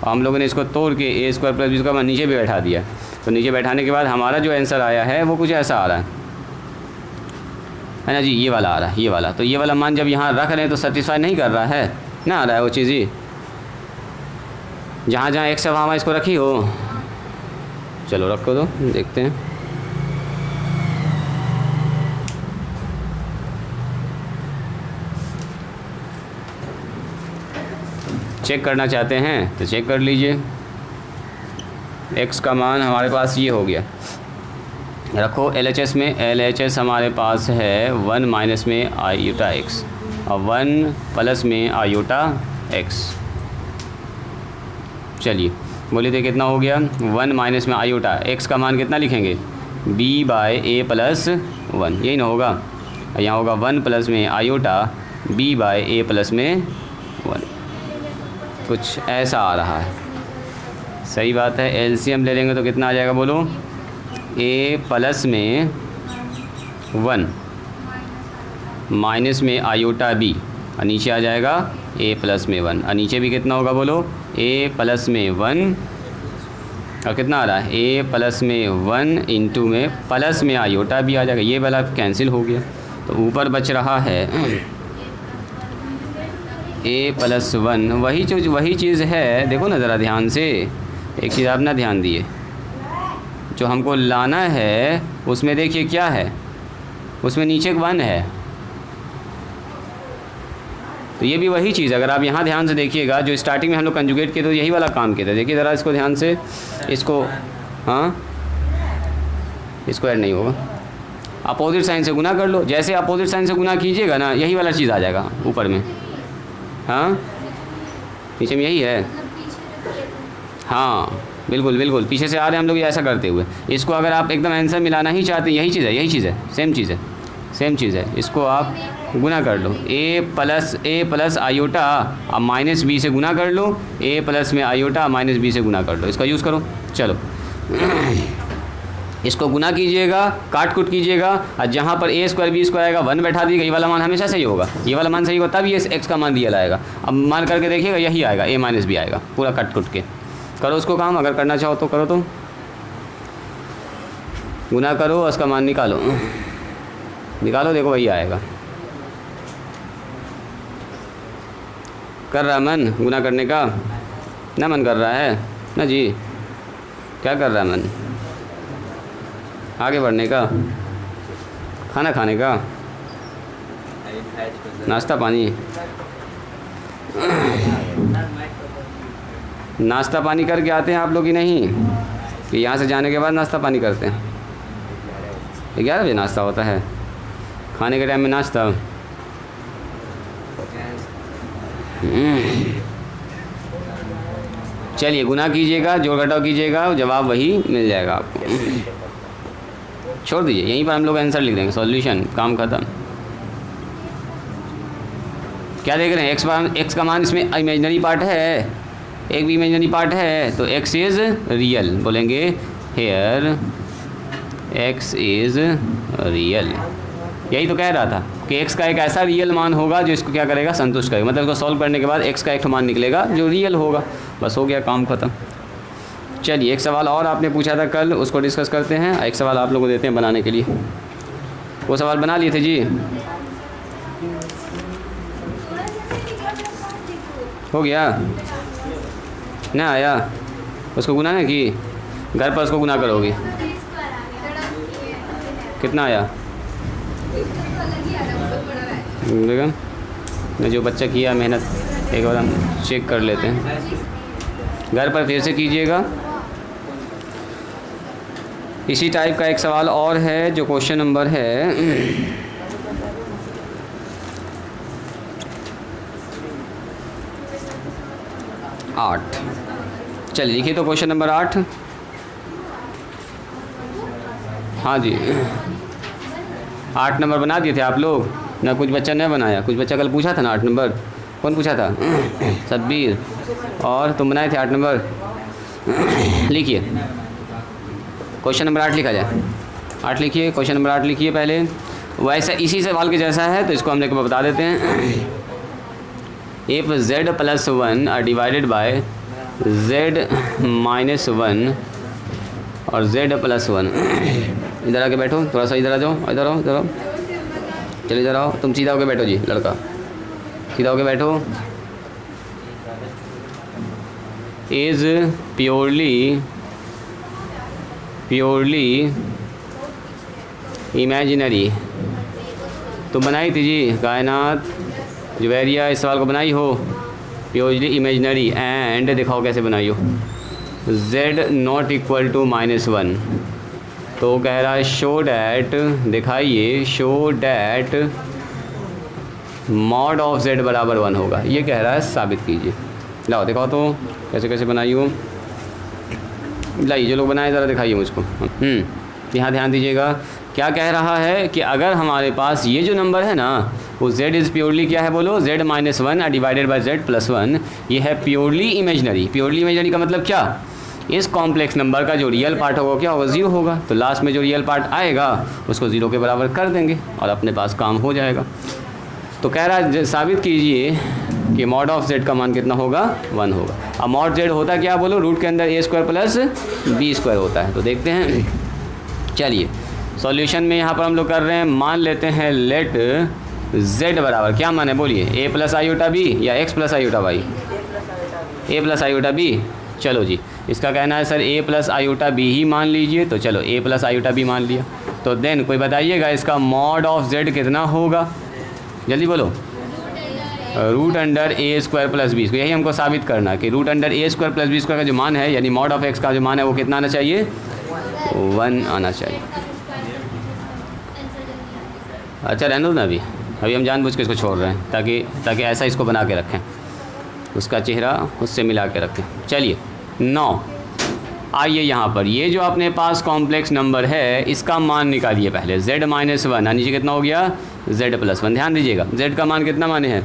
और हम लोगों ने इसको तोड़ के a स्क्वायर प्लस b का मान नीचे भी बैठा दिया। तो नीचे बैठाने के बाद हमारा जो आंसर आया है वो कुछ ऐसा आ रहा है ना जी, ये वाला आ रहा है, ये वाला। तो ये वाला मान जब यहाँ रख रहे हैं तो सेटिस्फाई नहीं कर रहा है ना, आ रहा है वो चीज़ ही, जहाँ जहाँ x है वहाँ इसको रखी हो। चलो रखो तो देखते हैं, चेक करना चाहते हैं तो चेक कर लीजिए। x का मान हमारे पास ये हो गया, रखो LHS में, LHS हमारे पास है 1 माइनस में आयोटा x और 1 प्लस में आयोटा x। चलिए बोलिए तो कितना हो गया, 1 माइनस में आयोटा x का मान कितना लिखेंगे, b बाय a प्लस 1, यही ना होगा, यहाँ होगा 1 प्लस में iota b by a plus में 1, कुछ ऐसा आ रहा है, सही बात है। एलसीएम ले लेंगे तो कितना आ जाएगा बोलो, a प्लस में 1 माइनस में आयोटा b, और नीचे आ जाएगा a प्लस में 1, और नीचे भी कितना होगा बोलो, a प्लस में 1, और कितना आ रहा है, a प्लस में 1 इंटू में प्लस में आयोटा b आ जाएगा, ये वाला कैंसिल हो गया, तो ऊपर बच रहा है a प्लस 1, वही चीज़ है। देखो ना ज़रा ध्यान से, एक चीज़ आप ना ध्यान दिए, जो हमको लाना है उसमें देखिए क्या है, उसमें नीचे 1 है, तो ये भी वही चीज़। अगर आप यहाँ ध्यान से देखिएगा, जो स्टार्टिंग में हम लोग कंजुगेट किए तो यही वाला काम किया था। देखिए ज़रा इसको ध्यान से, इसको, हाँ इसको ऐड नहीं होगा, अपोजिट साइन से गुना कर लो, जैसे अपोजिट साइन से गुना कीजिएगा ना यही वाला चीज़ आ जाएगा ऊपर में, हाँ नीचे में यही है, हाँ बिल्कुल बिल्कुल पीछे से आ रहे हैं हम लोग ऐसा करते हुए। इसको अगर आप एकदम आंसर मिलाना ही चाहते हैं, यही चीज़ है, सेम चीज़ है, सेम चीज़ है, इसको आप गुना कर लो, ए प्लस आयोटा अब माइनस बी से गुना कर लो, ए प्लस में आयोटा माइनस बी से गुना कर लो, इसका यूज़ करो। चलो इसको गुना कीजिएगा, काट कुट कीजिएगा, और जहाँ पर ए स्क्वायर बी स्क्वायर आएगा 1 बैठा दीजिएगा, ये वाला मान हमेशा सही होगा, ये वाला मान सही होगा तब ये एक्स का मान दिया आएगा। अब मान करके देखिएगा यही आएगा, ए माइनस बी आएगा, पूरा कट कुट के करो उसको काम, अगर करना चाहो तो करो, तो गुना करो, उसका मान निकालो, देखो वही आएगा। कर रहा मन गुना करने का ना, मन कर रहा है ना जी, क्या कर रहा है मन, आगे बढ़ने का, खाना खाने का, नाश्ता पानी, नाश्ता पानी करके आते हैं आप लोग ही नहीं कि यहाँ से जाने के बाद नाश्ता पानी करते हैं? 11 बजे नाश्ता होता है, खाने के टाइम में नाश्ता। चलिए गुना कीजिएगा, जोड़ घटाव कीजिएगा, जवाब वही मिल जाएगा आपको। छोड़ दीजिए, यहीं पर हम लोग आंसर लिख देंगे, सॉल्यूशन, काम खत्म। क्या देख रहे हैं, एक्स का मान इसमें इमेजिनरी पार्ट है, एक भी इमेजिनरी पार्ट है, तो एक्स इज़ रियल, बोलेंगे हेयर एक्स इज़ रियल। यही तो कह रहा था कि एक्स का एक ऐसा रियल मान होगा जो इसको क्या करेगा, संतुष्ट करेगा, मतलब इसको सॉल्व करने के बाद एक्स का एक मान निकलेगा जो रियल होगा, बस हो गया काम खत्म। चलिए एक सवाल और आपने पूछा था कल, उसको डिस्कस करते हैं, एक सवाल आप लोगों को देते हैं बनाने के लिए। वो सवाल बना लिए थे जी, हो गया ना, आया, उसको गुना ना कि घर पर उसको गुना करोगे, कितना आया देखा, जो बच्चा किया मेहनत एक बार हम चेक कर लेते हैं, घर पर फिर से कीजिएगा। इसी टाइप का एक सवाल और है जो क्वेश्चन नंबर है 8। चलिए लिखिए तो क्वेश्चन नंबर 8। हाँ जी 8 नंबर बना दिए थे आप लोग ना, कुछ बच्चा ने बनाया, कुछ बच्चा कल पूछा था ना 8 नंबर, कौन पूछा था? सब्बीर, और तुम बनाए थे 8 नंबर। लिखिए क्वेश्चन नंबर 8 लिखा जाए, 8 लिखिए, क्वेश्चन नंबर 8 लिखिए पहले। वैसा इसी सवाल के जैसा है तो इसको हम लेकर बता देते हैं। If z + 1 are divided by z - 1 और z + 1। इधर आके बैठो, थोड़ा सा इधर आ जाओ, इधर आओ, इधर आओ, चलिए इधर आओ, तुम सीधा होके बैठो जी, लड़का सीधा होके बैठो। इज़ प्योरली इमेजिनरी, तो बनाई थी जी कायनात जुवैरिया, इस सवाल को बनाई हो, प्योरली इमेजिनरी एंड दिखाओ कैसे बनाई हो, z ≠ -1, तो कह रहा है शो डैट, दिखाइए show that mod of z बराबर 1 होगा, ये कह रहा है, साबित कीजिए। लाओ दिखाओ तो कैसे कैसे बनाई हो, लाइए जो लोग बनाए ज़रा दिखाइए मुझको। यहाँ ध्यान दीजिएगा, क्या कह रहा है कि अगर हमारे पास ये जो नंबर है ना वो z इज़ प्योरली क्या है, बोलो z - 1 डिवाइडेड बाय z + 1, ये है प्योरली इमेजिनरी। प्योरली इमेजिनरी का मतलब क्या, इस कॉम्प्लेक्स नंबर का जो रियल पार्ट होगा क्या होगा, 0 होगा, तो लास्ट में जो रियल पार्ट आएगा उसको 0 के बराबर कर देंगे और अपने पास काम हो जाएगा। तो कह रहा है साबित कीजिए कि मॉड ऑफ z का मान कितना होगा, 1 होगा। अब मॉड z होता क्या, बोलो रूट के अंदर a² + b² होता है, तो देखते हैं। चलिए सॉल्यूशन में यहाँ पर हम लोग कर रहे हैं, मान लेते हैं लेट z बराबर क्या मान है, बोलिए a + i या x + i y, a + i b। चलो जी, इसका कहना है सर a + i ही मान लीजिए, तो चलो a + i मान लिया। तो देन कोई बताइएगा इसका मॉड ऑफ z कितना होगा, जल्दी बोलो। √a² + b, यही हमको साबित करना कि √a² + b² का जो मान है, यानी मॉड ऑफ x का जो मान है वो कितना आना चाहिए, 1 आना चाहिए। अच्छा रहने दो ना, अभी हम जानबूझ के इसको छोड़ रहे हैं ताकि ऐसा इसको बना के रखें, उसका चेहरा उससे मिला के रखें। चलिए 9 आइए यहाँ पर ये जो अपने पास कॉम्प्लेक्स नंबर है इसका मान निकालिए पहले, z माइनस वन, नीचे कितना हो गया z प्लस वन। ध्यान दीजिएगा z का मान कितना माने हैं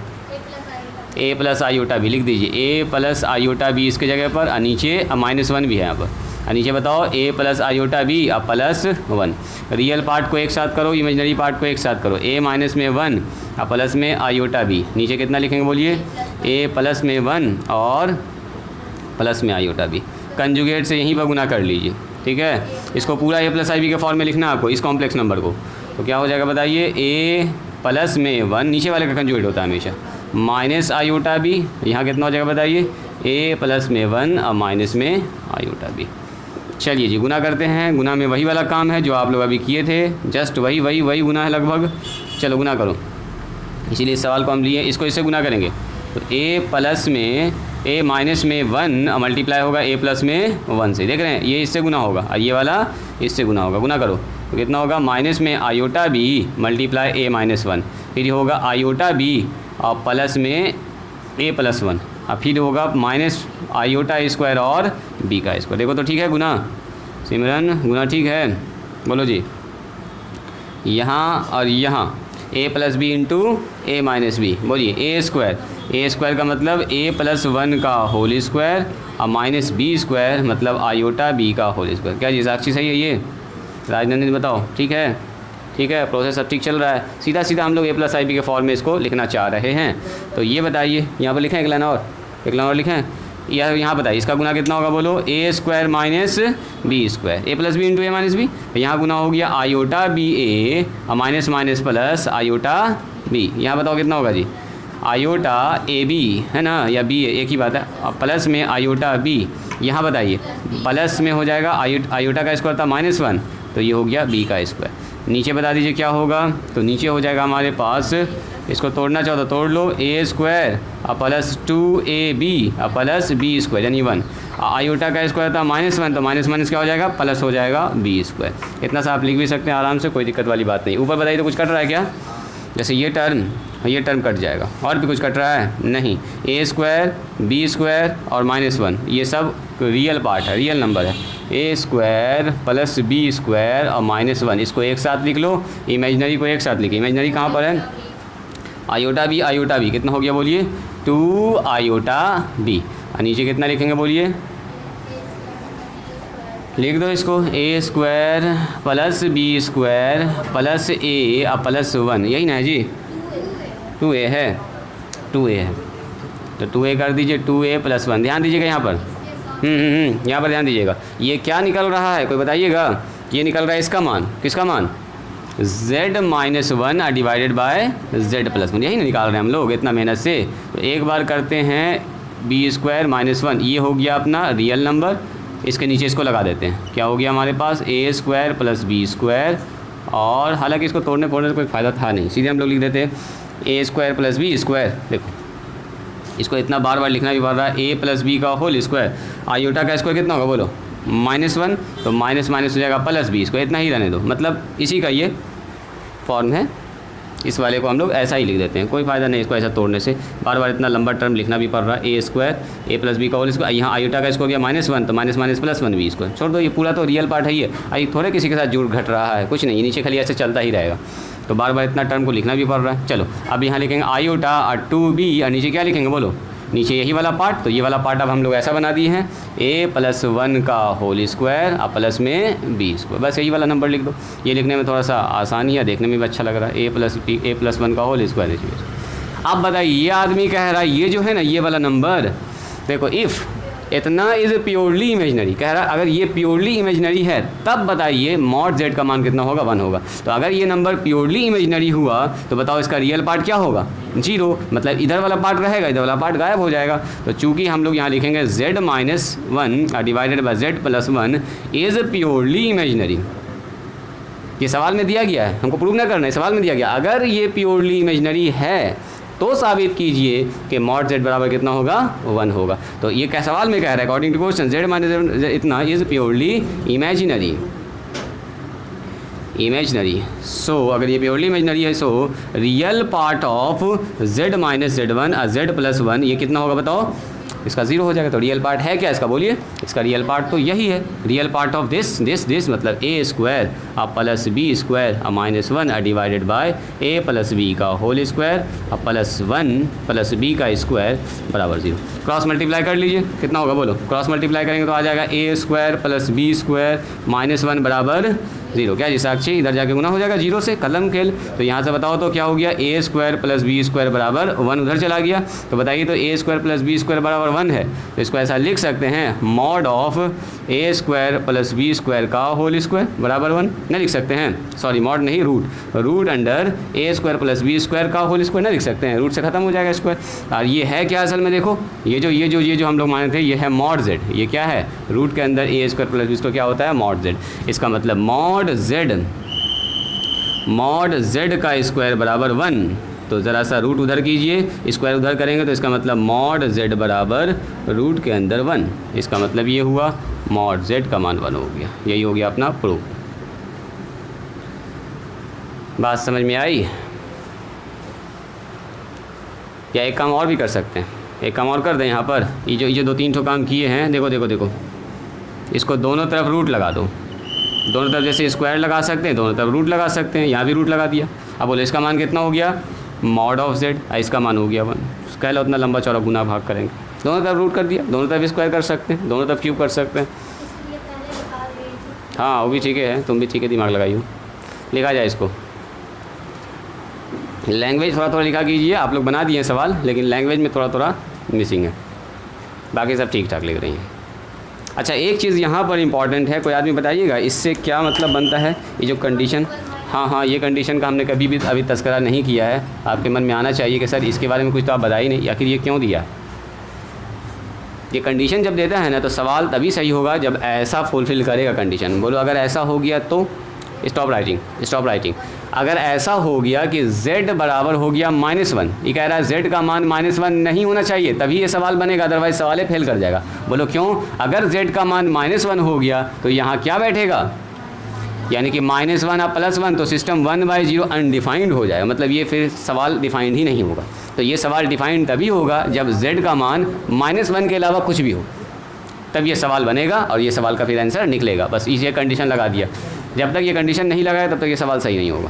a प्लस आयोटा भी लिख दीजिए, a प्लस आयोटा बी इसके जगह पर, और नीचे माइनस वन भी है यहाँ पर, और नीचे बताओ a प्लस आयोटा बी और प्लस वन। रियल पार्ट को एक साथ करो, इमेजनरी पार्ट को एक साथ करो, a माइनस में वन और प्लस में आयोटा बी, नीचे कितना लिखेंगे बोलिए a प्लस में वन और प्लस में आयोटा बी। कंजुगेट से यहीं पर गुना कर लीजिए, ठीक है। इसको पूरा a प्लस आई बी के फॉर्म में लिखना है आपको, इस कॉम्प्लेक्स नंबर को। तो क्या हो जाएगा बताइए, a प्लस में वन, नीचे वाले का कंजुगेट होता है हमेशा, माइनस आयोटा बी, यहाँ कितना हो जाएगा बताइए a प्लस में वन और माइनस में आयोटा बी। चलिए जी गुना करते हैं। गुना में वही वाला काम है जो आप लोग अभी किए थे, जस्ट वही गुना है लगभग। चलो गुना करो, इसीलिए इस सवाल को हम लिए, इसको इससे गुना करेंगे तो a प्लस में a माइनस में वन मल्टीप्लाई होगा a प्लस में वन से, देख रहे हैं ये इससे गुना होगा और ये वाला इससे गुना होगा। गुना करो तो कितना होगा, माइनस में iota B multiply a minus one, फिर होगा आयोटा बी और प्लस में a प्लस वन, और फिर होगा माइनस आयोटा स्क्वायर और b का स्क्वायर। देखो तो ठीक है गुना, सिमरन गुना ठीक है, बोलो जी। यहाँ और यहाँ a plus B into A minus B, बोलिए a स्क्वायर का मतलब a प्लस वन का होल स्क्वायर और माइनस बी स्क्वायर मतलब आयोटा b का होल स्क्वायर। क्या जी साक्षी सही है ये? राजनंदिनी बताओ ठीक है? ठीक है, प्रोसेस सब ठीक चल रहा है। सीधा सीधा हम लोग a प्लस आई बी के फॉर्म में इसको लिखना चाह रहे हैं। तो ये बताइए, यहाँ पर लिखें एक लाइन और लिखें, या यहाँ बताइए इसका गुना कितना होगा, बोलो a square minus B square, a plus B into A minus B. यहाँ गुना हो गया आयोटा बी ए और minus minus plus iota B. यहाँ बताओ कितना होगा जी, आयोटा ए बी है ना, या बी ए, एक ही बात है, प्लस में आयोटा बी। यहाँ बताइए प्लस में हो जाएगा आयोटा का स्क्वायर था माइनस वन, तो ये हो गया बी का स्क्वायर। नीचे बता दीजिए क्या होगा, तो नीचे हो जाएगा हमारे पास, इसको तोड़ना चाहो तो तोड़ लो, a square plus 2ab plus B square यानी वन। आयोटा का स्क्वायर था माइनस वन, तो माइनस माइनस क्या हो जाएगा, प्लस हो जाएगा बी स्क्वायर। इतना सा आप लिख भी सकते हैं आराम से, कोई दिक्कत वाली बात नहीं। ऊपर बताइए तो कुछ कट रहा है क्या, जैसे ये टर्म कट जाएगा, और भी कुछ कट रहा है नहीं। a स्क्वायर बी स्क्वायर और माइनस वन ये सब रियल पार्ट है, रियल नंबर है। a square plus B square और माइनस वन, इसको एक साथ लिख लो, इमेजनरी को एक साथ लिखिए। इमेजनरी कहाँ पर है, आयोटा बी कितना हो गया बोलिए, 2 आयोटा बी। और नीचे कितना लिखेंगे बोलिए, लिख दो इसको, a square plus B square plus a और प्लस वन, यही ना है जी, 2a है तो 2a कर दीजिए, 2a प्लस वन। ध्यान दीजिएगा यहाँ पर, यहाँ पर ध्यान दीजिएगा, ये क्या निकल रहा है कोई बताइएगा, ये निकल रहा है इसका मान, किसका मान, z minus one divided by z plus one, यही ना निकाल रहे हैं हम लोग इतना मेहनत से। तो एक बार करते हैं बी स्क्वायर माइनस वन, ये हो गया अपना रियल नंबर, इसके नीचे इसको लगा देते हैं, क्या हो गया हमारे पास a square plus B square, और हालांकि इसको तोड़ने फोड़ने से कोई फ़ायदा था नहीं, सीधे हम लोग लिख देते हैं a square plus B square. देखो इसको इतना बार बार लिखना भी पड़ रहा है, a प्लस बी का होल स्क्वायर, आयोटा का स्क्वायर कितना होगा बोलो, माइनस वन, तो माइनस माइनस हो जाएगा प्लस बी, इसको इतना ही रहने दो, मतलब इसी का ये फॉर्म है। इस वाले को हम लोग ऐसा ही लिख देते हैं, कोई फ़ायदा नहीं इसको ऐसा तोड़ने से, बार बार इतना लंबा टर्म लिखना भी पड़ रहा है। a square a plus B का होल स्क्वायर, यहाँ आयोटा का स्क्वायर गया माइनस वन, तो minus minus plus one B square. छोड़ दो, ये पूरा तो रियल पार्ट है, ये थोड़े किसी के साथ जुड़ घट रहा है, कुछ नहीं, नीचे खाली ऐसे चलता ही रहेगा, तो बार बार इतना टर्म को लिखना भी पड़ रहा है। चलो अब यहाँ लिखेंगे आयोटा और 2b, और नीचे क्या लिखेंगे बोलो, नीचे यही वाला पार्ट, तो ये वाला पार्ट अब हम लोग ऐसा बना दिए हैं, a प्लस वन का होल स्क्वायर और प्लस में बी स्क्वायर, बस यही वाला नंबर लिख दो। ये लिखने में थोड़ा सा आसानी है, देखने में भी अच्छा लग रहा है, a प्लस वन का होल स्क्वायर। अब बताइए ये आदमी कह रहा है ये जो है ना ये वाला नंबर, देखो इफ़ इतना इज़ प्योरली इमेजनरी, कह रहा है अगर ये प्योरली इमेजनरी है तब बताइए मॉड z का मान कितना होगा, 1 होगा। तो अगर ये नंबर प्योरली इमेजनरी हुआ तो बताओ इसका रियल पार्ट क्या होगा, 0, मतलब इधर वाला पार्ट रहेगा, इधर वाला पार्ट गायब हो जाएगा। तो चूंकि हम लोग यहाँ लिखेंगे z minus one divided by z plus one is purely imaginary, ये सवाल में दिया गया है, हमको प्रूव ना करना है, सवाल में दिया गया अगर ये प्योरली इमेजनरी है तो साबित कीजिए कि मॉड z बराबर कितना होगा, 1 होगा। तो ये क्या सवाल में कह रहा है, according to question z minus इतना इज़ प्योरली इमेजनरी। सो अगर ये प्योरली इमेजनरी है, so real part of z minus z1 और z प्लस वन ये कितना होगा बताओ, इसका 0 हो जाएगा। तो रियल पार्ट है क्या इसका, बोलिए। इसका रियल पार्ट तो यही है। रियल पार्ट ऑफ दिस मतलब ए स्क्वायर अब प्लस बी स्क्वायर अब -1 divided by A plus B का होल स्क्वायर अब +1 प्लस बी का स्क्वायर बराबर 0। क्रॉस मल्टीप्लाई कर लीजिए, कितना होगा बोलो। क्रॉस मल्टीप्लाई करेंगे तो आ जाएगा ए स्क्वायर प्लस बी स्क्वायर -1 बराबर 0। क्या जी साक्षी, इधर जाके गुना हो जाएगा 0 से, कलम खेल। तो यहाँ से बताओ तो क्या हो गया, A square plus B square बराबर 1 उधर चला गया। तो बताइए तो A square plus B square बराबर 1 है, तो इसको ऐसा लिख सकते हैं mod of A square plus B square का होल स्क्वायर बराबर 1। नहीं लिख सकते हैं, सॉरी मॉड नहीं, root under A square plus B square का होल स्क्वायर नहीं लिख सकते हैं, रूट से खत्म हो जाएगा स्क्वायर। और ये है क्या असल में, देखो ये जो हम लोग माने थे, ये है मॉड जेड। ये क्या है, रूट के अंदर ए स्क्वायर प्लस बी स्क्वायर क्या होता है, मॉड जेड। इसका मतलब मॉड जेड का स्क्वायर बराबर 1। तो ज़रा सा रूट उधर कीजिए, स्क्वायर उधर करेंगे तो इसका मतलब मॉड जेड बराबर रूट के अंदर 1। इसका मतलब ये हुआ मॉड जेड का मान 1 हो गया। यही हो गया अपना प्रूफ। बात समझ में आई? या एक काम और भी कर सकते हैं, एक काम और कर दें यहाँ पर। ये जो 2-3 ठो काम किए हैं, देखो इसको दोनों तरफ रूट लगा दो। दोनों तरफ जैसे स्क्वायर लगा सकते हैं, दोनों तरफ रूट लगा सकते हैं। यहाँ भी रूट लगा दिया। अब बोले इसका मान कितना हो गया, मॉड ऑफ जेड, इसका मान हो गया 1। कह लो उतना लंबा चौड़ा गुना भाग करेंगे, दोनों तरफ रूट कर दिया, दोनों तरफ स्क्वायर कर सकते हैं, दोनों तरफ क्यूब कर सकते हैं। हाँ वो भी ठीक है, तुम भी ठीक है दिमाग लगाई हो। लिखा जाए इसको, लैंग्वेज थोड़ा लिखा कीजिए। आप लोग बना दिए सवाल, लेकिन लैंग्वेज में थोड़ा मिसिंग है, बाकी सब ठीक ठाक लिख रही हैं। अच्छा एक चीज़ यहाँ पर इम्पॉर्टेंट है, कोई आदमी बताइएगा इससे क्या मतलब बनता है, ये जो कंडीशन। हाँ ये कंडीशन का हमने कभी भी अभी तस्करा नहीं किया है। आपके मन में आना चाहिए कि सर इसके बारे में कुछ तो आप बताइए नहीं, आखिर ये क्यों दिया। ये कंडीशन जब देता है ना, तो सवाल तभी सही होगा जब ऐसा फुलफ़िल करेगा कंडीशन। बोलो अगर ऐसा हो गया तो स्टॉप राइटिंग। अगर ऐसा हो गया कि z बराबर हो गया -1, ये कह रहा है z का मान -1 नहीं होना चाहिए, तभी ये सवाल बनेगा, अदरवाइज सवाल फेल कर जाएगा। बोलो क्यों, अगर z का मान -1 हो गया तो यहाँ क्या बैठेगा, यानी कि -1 और +1, तो सिस्टम 1/0 अनडिफाइंड हो जाएगा। मतलब ये फिर सवाल डिफाइंड ही नहीं होगा। तो ये सवाल डिफाइंड तभी होगा जब z का मान -1 के अलावा कुछ भी हो, तब ये सवाल बनेगा और ये सवाल का फिर आंसर निकलेगा। बस इसे कंडीशन लगा दिया। जब तक ये कंडीशन नहीं लगाया तब तक ये सवाल सही नहीं होगा।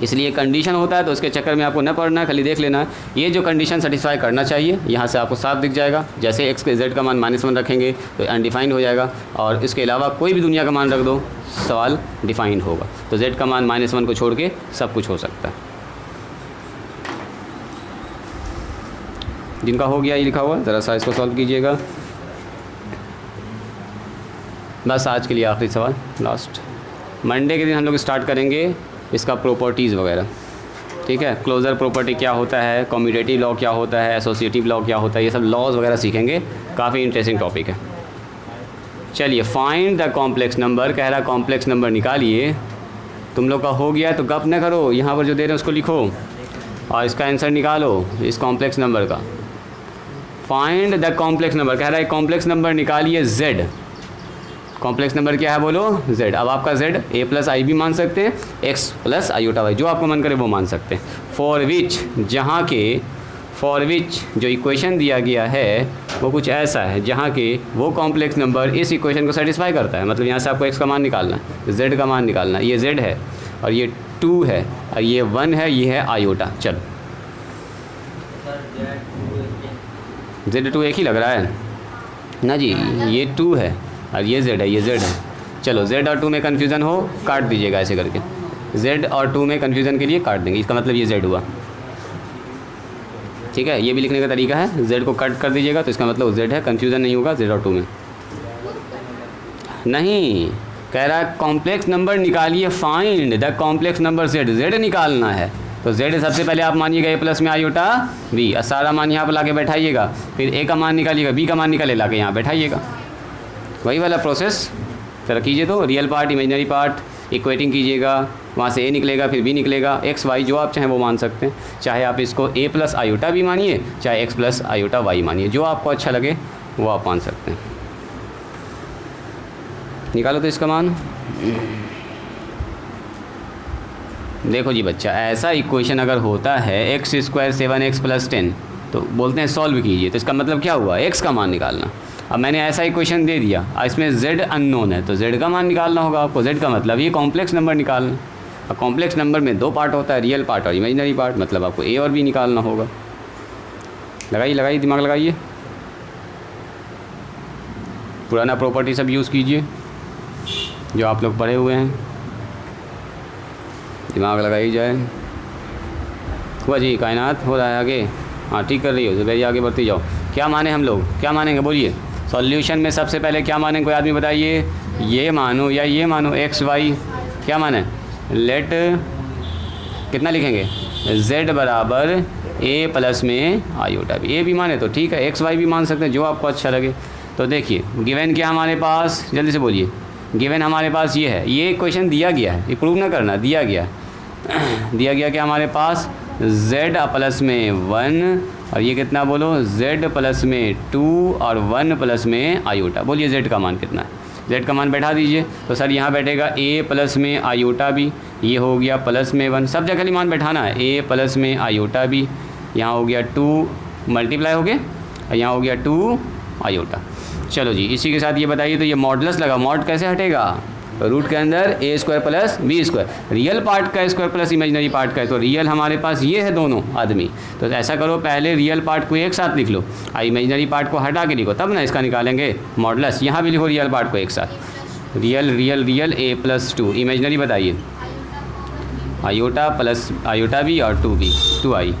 इसलिए कंडीशन होता है तो उसके चक्कर में आपको न पढ़ना है, खाली देख लेना है ये जो कंडीशन सेटिस्फाई करना चाहिए। यहाँ से आपको साफ दिख जाएगा, जैसे x के z का मान -1 रखेंगे तो अनडिफाइंड हो जाएगा, और इसके अलावा कोई भी दुनिया का मान रख दो सवाल डिफाइंड होगा। तो z का मान -1 को छोड़ के सब कुछ हो सकता है। जिनका हो गया ये लिखा हुआ, ज़रा सा इसको सॉल्व कीजिएगा। बस आज के लिए आखिरी सवाल, लास्ट। मंडे के दिन हम लोग स्टार्ट करेंगे इसका प्रॉपर्टीज़ वगैरह, ठीक है। क्लोजर प्रॉपर्टी क्या होता है, कम्यूटेटिव लॉ क्या होता है, एसोसिएटिव लॉ क्या होता है, ये सब लॉज वगैरह सीखेंगे। काफ़ी इंटरेस्टिंग टॉपिक है। चलिए फाइंड द कॉम्प्लेक्स नंबर, कह रहा कॉम्प्लेक्स नंबर निकालिए। तुम लोग का हो गया तो गप न करो, यहाँ पर जो दे रहे हैं उसको लिखो और इसका आंसर निकालो इस कॉम्प्लेक्स नंबर का। फाइंड द कॉम्प्लेक्स नंबर, कह रहा है कॉम्प्लेक्स नंबर निकालिए z। कॉम्प्लेक्स नंबर क्या है बोलो, z। अब आपका z a + i भी मान सकते हैं, x + i/y, जो आपको मन करे वो मान सकते हैं। फॉर विच जो इक्वेशन दिया गया है वो कुछ ऐसा है जहाँ के वो कॉम्प्लेक्स नंबर इस इक्वेशन को सेटिस्फाई करता है। मतलब यहाँ से आपको x का मान निकालना है, z का मान निकालना है। ये z है और ये 2 है और ये 1 है, ये है आयोटा। चलो z2 एक ही लग रहा है ना जी, ये 2 है और ये z है, ये z है। चलो z और 2 में कन्फ्यूज़न हो काट दीजिएगा ऐसे करके, z और 2 में कन्फ्यूज़न के लिए काट देंगे। इसका मतलब ये z हुआ, ठीक है। ये भी लिखने का तरीका है, z को कट कर दीजिएगा तो इसका मतलब z है, कन्फ्यूज़न नहीं होगा z और 2 में। नहीं, कह रहा है कॉम्प्लेक्स नंबर निकालिए, find the complex number z निकालना है। तो z सबसे पहले आप मानिएगा a + में आयोटा b, सारा मान यहाँ पर ला के बैठाइएगा, फिर a का मान निकालिएगा, b का मान निकाले ला के यहाँ बैठाइएगा। वही वाला प्रोसेस तरह कीजिए। तो real part imaginary part equating कीजिएगा, वहाँ से a निकलेगा फिर b निकलेगा, x y जो आप चाहें वो मान सकते हैं। चाहे आप इसको a + आयोटा भी मानिए, चाहे x + आयोटा y मानिए, जो आपको अच्छा लगे वो आप मान सकते हैं। निकालो तो इसका मान। देखो जी बच्चा, ऐसा इक्वेशन अगर होता है x² 7x + 10, तो बोलते हैं सॉल्व कीजिए। तो इसका मतलब क्या हुआ, x का मान निकालना। अब मैंने ऐसा ही क्वेश्चन दे दिया, इसमें z अननोन है तो z का मान निकालना होगा आपको। z का मतलब ये कॉम्प्लेक्स नंबर निकालना। अब कॉम्प्लेक्स नंबर में दो पार्ट होता है, रियल पार्ट और इमेजिनरी पार्ट, मतलब आपको a और b निकालना होगा। लगाइए दिमाग लगाइए, पुराना प्रॉपर्टी सब यूज़ कीजिए जो आप लोग पढ़े हुए हैं, दिमाग लगाई जाए। हुआ जी, कायनात हो रहा है आगे, हाँ ठीक कर रही हो, ज़ुबैर आगे बढ़ती जाओ। क्या माने हम लोग, क्या मानेंगे बोलिए। सॉल्यूशन में सबसे पहले क्या मानेंगे, कोई आदमी बताइए। ये मानो या ये मानो, एक्स वाई क्या माने। लेट कितना लिखेंगे, z बराबर a प्लस में आयोटा बी। ए भी माने तो ठीक है, एक्स वाई भी मान सकते हैं, जो आपको अच्छा लगे। तो देखिए गिवन क्या हमारे पास, जल्दी से बोलिए। गिवन हमारे पास ये है, ये क्वेश्चन दिया गया है, ये प्रूव ना करना, दिया गया दिया गया कि हमारे पास z प्लस में 1 और ये कितना बोलो, z प्लस में 2 और 1 प्लस में आयोटा। बोलिए z का मान कितना है, z का मान बैठा दीजिए। तो सर यहाँ बैठेगा a प्लस में आयोटा भी, ये हो गया प्लस में 1, सब जगह मान बैठाना है। a प्लस में आयोटा भी, यहाँ हो गया 2 मल्टीप्लाई हो गया और यहाँ हो गया 2 आयोटा। चलो जी, इसी के साथ ये बताइए, तो ये मॉडुलस लगा, मॉड कैसे हटेगा, रूट के अंदर a square plus b square, real part का स्क्वायर प्लस इमेजिनरी पार्ट का है। तो रियल हमारे पास ये है दोनों आदमी, तो ऐसा करो पहले रियल पार्ट को एक साथ लिख लो और इमेजिनरी पार्ट को हटा के लिखो, तब ना इसका निकालेंगे मॉडुलस। यहाँ भी लिखो रियल पार्ट को एक साथ, real real real a plus 2, imaginary बताइए आयोटा प्लस आयोटा भी और 2b 2i।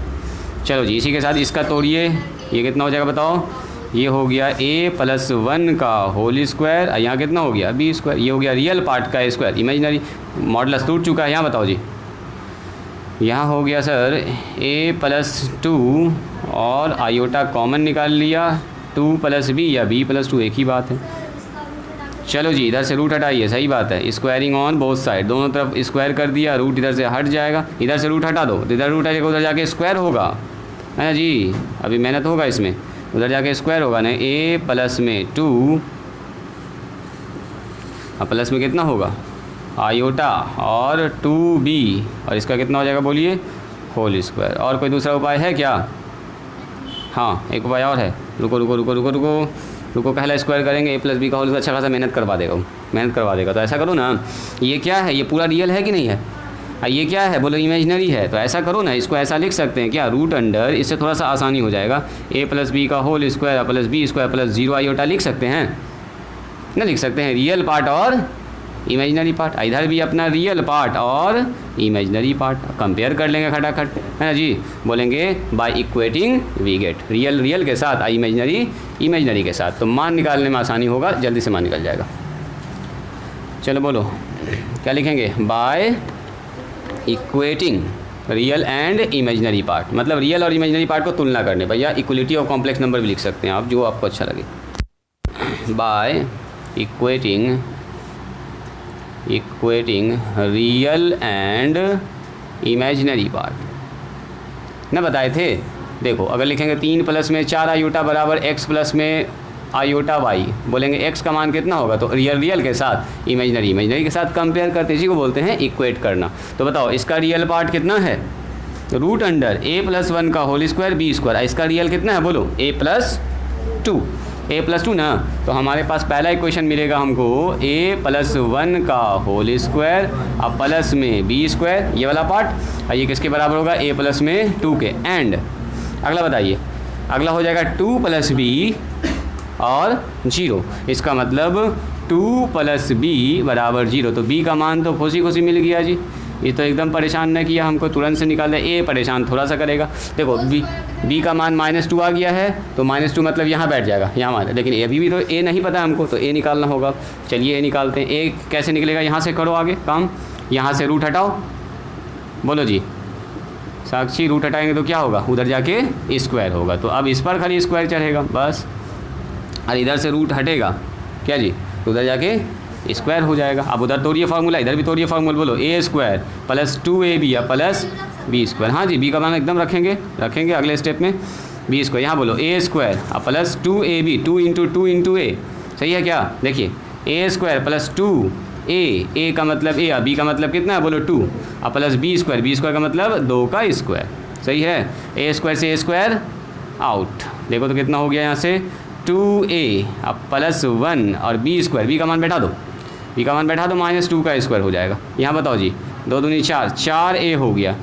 चलो जी, इसी के साथ इसका तोड़िए, ये कितना हो जाएगा बताओ, ये हो गया a प्लस 1 का होल स्क्वायर, यहाँ कितना हो गया b स्क्वायर, ये हो गया रियल पार्ट का स्क्वायर, इमेजिनरी मॉडुलस टूट चुका है। यहाँ बताओ जी, यहाँ हो गया सर a प्लस 2 और आयोटा कॉमन निकाल लिया, 2 प्लस b या b प्लस 2 एक ही बात है। चलो जी, इधर से रूट हटाइए, सही बात है, स्क्वायरिंग ऑन बोथ साइड, दोनों तरफ स्क्वायर कर दिया, रूट इधर से हट जाएगा, इधर से रूट हटा दो, इधर रूट हटेगा, उधर जाके स्क्वायर होगा, है ना जी, अभी मेहनत होगा इसमें, उधर जाके स्क्वायर होगा ना। a प्लस में 2 और प्लस में कितना होगा आयोटा और 2b और इसका कितना हो जाएगा बोलिए होल स्क्वायर। और कोई दूसरा उपाय है क्या, हाँ एक उपाय और है, रुको रुको रुको रुको रुको रुको, पहला स्क्वायर करेंगे a प्लस बी का होल, अच्छा खासा मेहनत करवा देगा। तो ऐसा करो ना, ये क्या है, ये पूरा रियल है कि नहीं है, ये क्या है बोलो इमेजिनरी है, तो ऐसा करो ना, इसको ऐसा लिख सकते हैं क्या, रूट अंडर, इससे थोड़ा सा आसानी हो जाएगा, a प्लस बी का whole square plus b square plus 0 iota लिख सकते हैं ना, लिख सकते हैं रियल पार्ट और इमेजिनरी पार्ट। इधर भी अपना रियल पार्ट और इमेजिनरी पार्ट कंपेयर कर लेंगे खटाखट, है ना जी, बोलेंगे by equating we get real real के साथ इमेजिनरी इमेजिनरी के साथ, तो मान निकालने में आसानी होगा, जल्दी से मान निकल जाएगा। चलो बोलो क्या लिखेंगे, by equating real and imaginary part, मतलब रियल और इमेजिनरी पार्ट को तुलना करने, भैया इक्वलिटी और कॉम्प्लेक्स नंबर भी लिख सकते हैं आप, जो आपको अच्छा लगे। By equating real and imaginary part ना बताए थे। देखो अगर लिखेंगे 3 प्लस में 4 आयोटा बराबर x प्लस में आयोटा y, बोलेंगे x का मान कितना होगा, तो रियल रियल के साथ इमेजिनरी इमेजिनरी के साथ कंपेयर करते, इसी को बोलते हैं इक्वेट करना। तो बताओ इसका रियल पार्ट कितना है, रूट अंडर a प्लस 1 का होल स्क्वायर b स्क्वायर, इसका रियल कितना है बोलो a प्लस 2 ना, तो हमारे पास पहला इक्वेशन मिलेगा हमको a प्लस 1 का होल स्क्वायर अब प्लस में b स्क्वायर, ये वाला पार्ट, और ये किसके बराबर होगा a प्लस में 2 के, एंड अगला बताइए, अगला हो जाएगा 2 प्लस b और 0, इसका मतलब 2 प्लस b बराबर 0, तो b का मान तो खुशी खुशी मिल गया जी, ये तो एकदम परेशान न किया हमको, तुरंत से निकाल दे, a परेशान थोड़ा सा करेगा। देखो b का मान -2 आ गया है, तो -2 मतलब यहाँ बैठ जाएगा, यहाँ मान, लेकिन अभी भी तो a नहीं पता हमको, तो a निकालना होगा। चलिए a निकालते हैं, a कैसे निकलेगा, यहाँ से करो आगे काम, यहाँ से रूट हटाओ, बोलो जी साक्षी, रूट हटाएंगे तो क्या होगा, उधर जाके स्क्वायर होगा, तो अब इस पर खाली स्क्वायर चढ़ेगा बस, और इधर से रूट हटेगा क्या जी, तो उधर जाके स्क्वायर हो जाएगा। अब उधर तोड़िए फार्मूला, इधर भी तोड़िए फार्मूला, बोलो a स्क्वायर प्लस 2ab या प्लस b स्क्वायर, हाँ जी b का मान एकदम रखेंगे अगले स्टेप में, b स्क्वायर, यहाँ बोलो a स्क्वायर और प्लस 2ab 2 इंटू a, सही है क्या, देखिए a स्क्वायर प्लस 2a का मतलब a और b का मतलब कितना है बोलो 2 और प्लस b स्क्वायर का मतलब 2 का स्क्वायर, सही है, a स्क्वायर से a स्क्वायर आउट। देखो तो कितना हो गया यहाँ से 2a, अब +1 और b स्क्वायर, b का मान बैठा दो, b का मान बैठा दो, -2 का स्क्वायर हो जाएगा। यहाँ बताओ जी, 2 दूनी 4, 4a हो गया,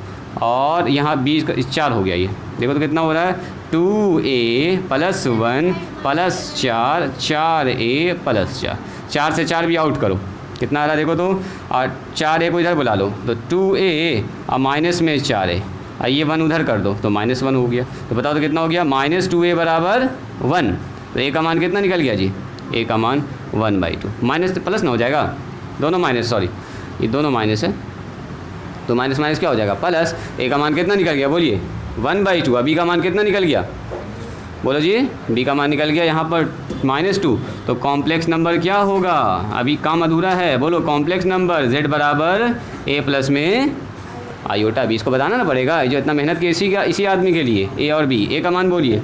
और यहाँ b 4 हो गया। ये देखो तो कितना हो रहा है 2a + 1 + 4, 4a + 4, 4 से 4 भी आउट करो, कितना आ रहा है देखो तो, और 4a को इधर बुला लो तो 2a और माइनस में 4a, और ये 1 उधर कर दो तो -1 हो गया। तो बताओ तो कितना हो गया, -2a बराबर 1। तो a का मान कितना निकल गया जी, a का मान 1/2, माइनस प्लस ना हो जाएगा, दोनों माइनस, सॉरी ये दोनों माइनस है, तो माइनस माइनस क्या हो जाएगा प्लस, a का मान कितना निकल गया बोलिए 1/2, अब b का मान कितना निकल गया बोलो जी, b का मान निकल गया यहाँ पर -2, तो कॉम्प्लेक्स नंबर क्या होगा, अभी काम अधूरा है, बोलो कॉम्प्लेक्स नंबर z बराबर a प्लस में आयोटा b, इसको बताना ना पड़ेगा, जो इतना मेहनत की इसी आदमी के लिए, a और b, a का मान बोलिए,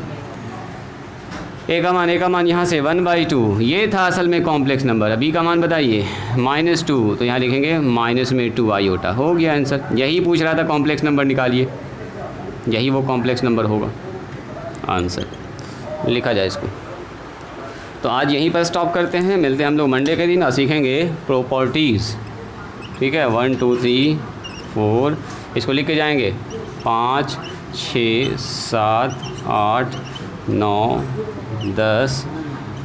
a का मान यहाँ से 1/2, ये था असल में कॉम्प्लेक्स नंबर। अब b का मान बताइए -2, तो यहाँ लिखेंगे -2 आयोटा, हो गया आंसर। यही पूछ रहा था, कॉम्प्लेक्स नंबर निकालिए, यही वो कॉम्प्लेक्स नंबर होगा, आंसर लिखा जाए इसको। तो आज यहीं पर स्टॉप करते हैं, मिलते हैं हम लोग मंडे के दिन और सीखेंगे प्रॉपर्टीज़, ठीक है। 1 2 3 4 इसको लिख के जाएंगे, 5 6 7 8 9 10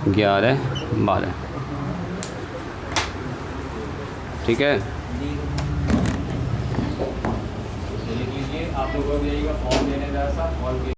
11 12, ठीक है। लिख लीजिए, आप लोगों को फॉर्म देने जरा सा।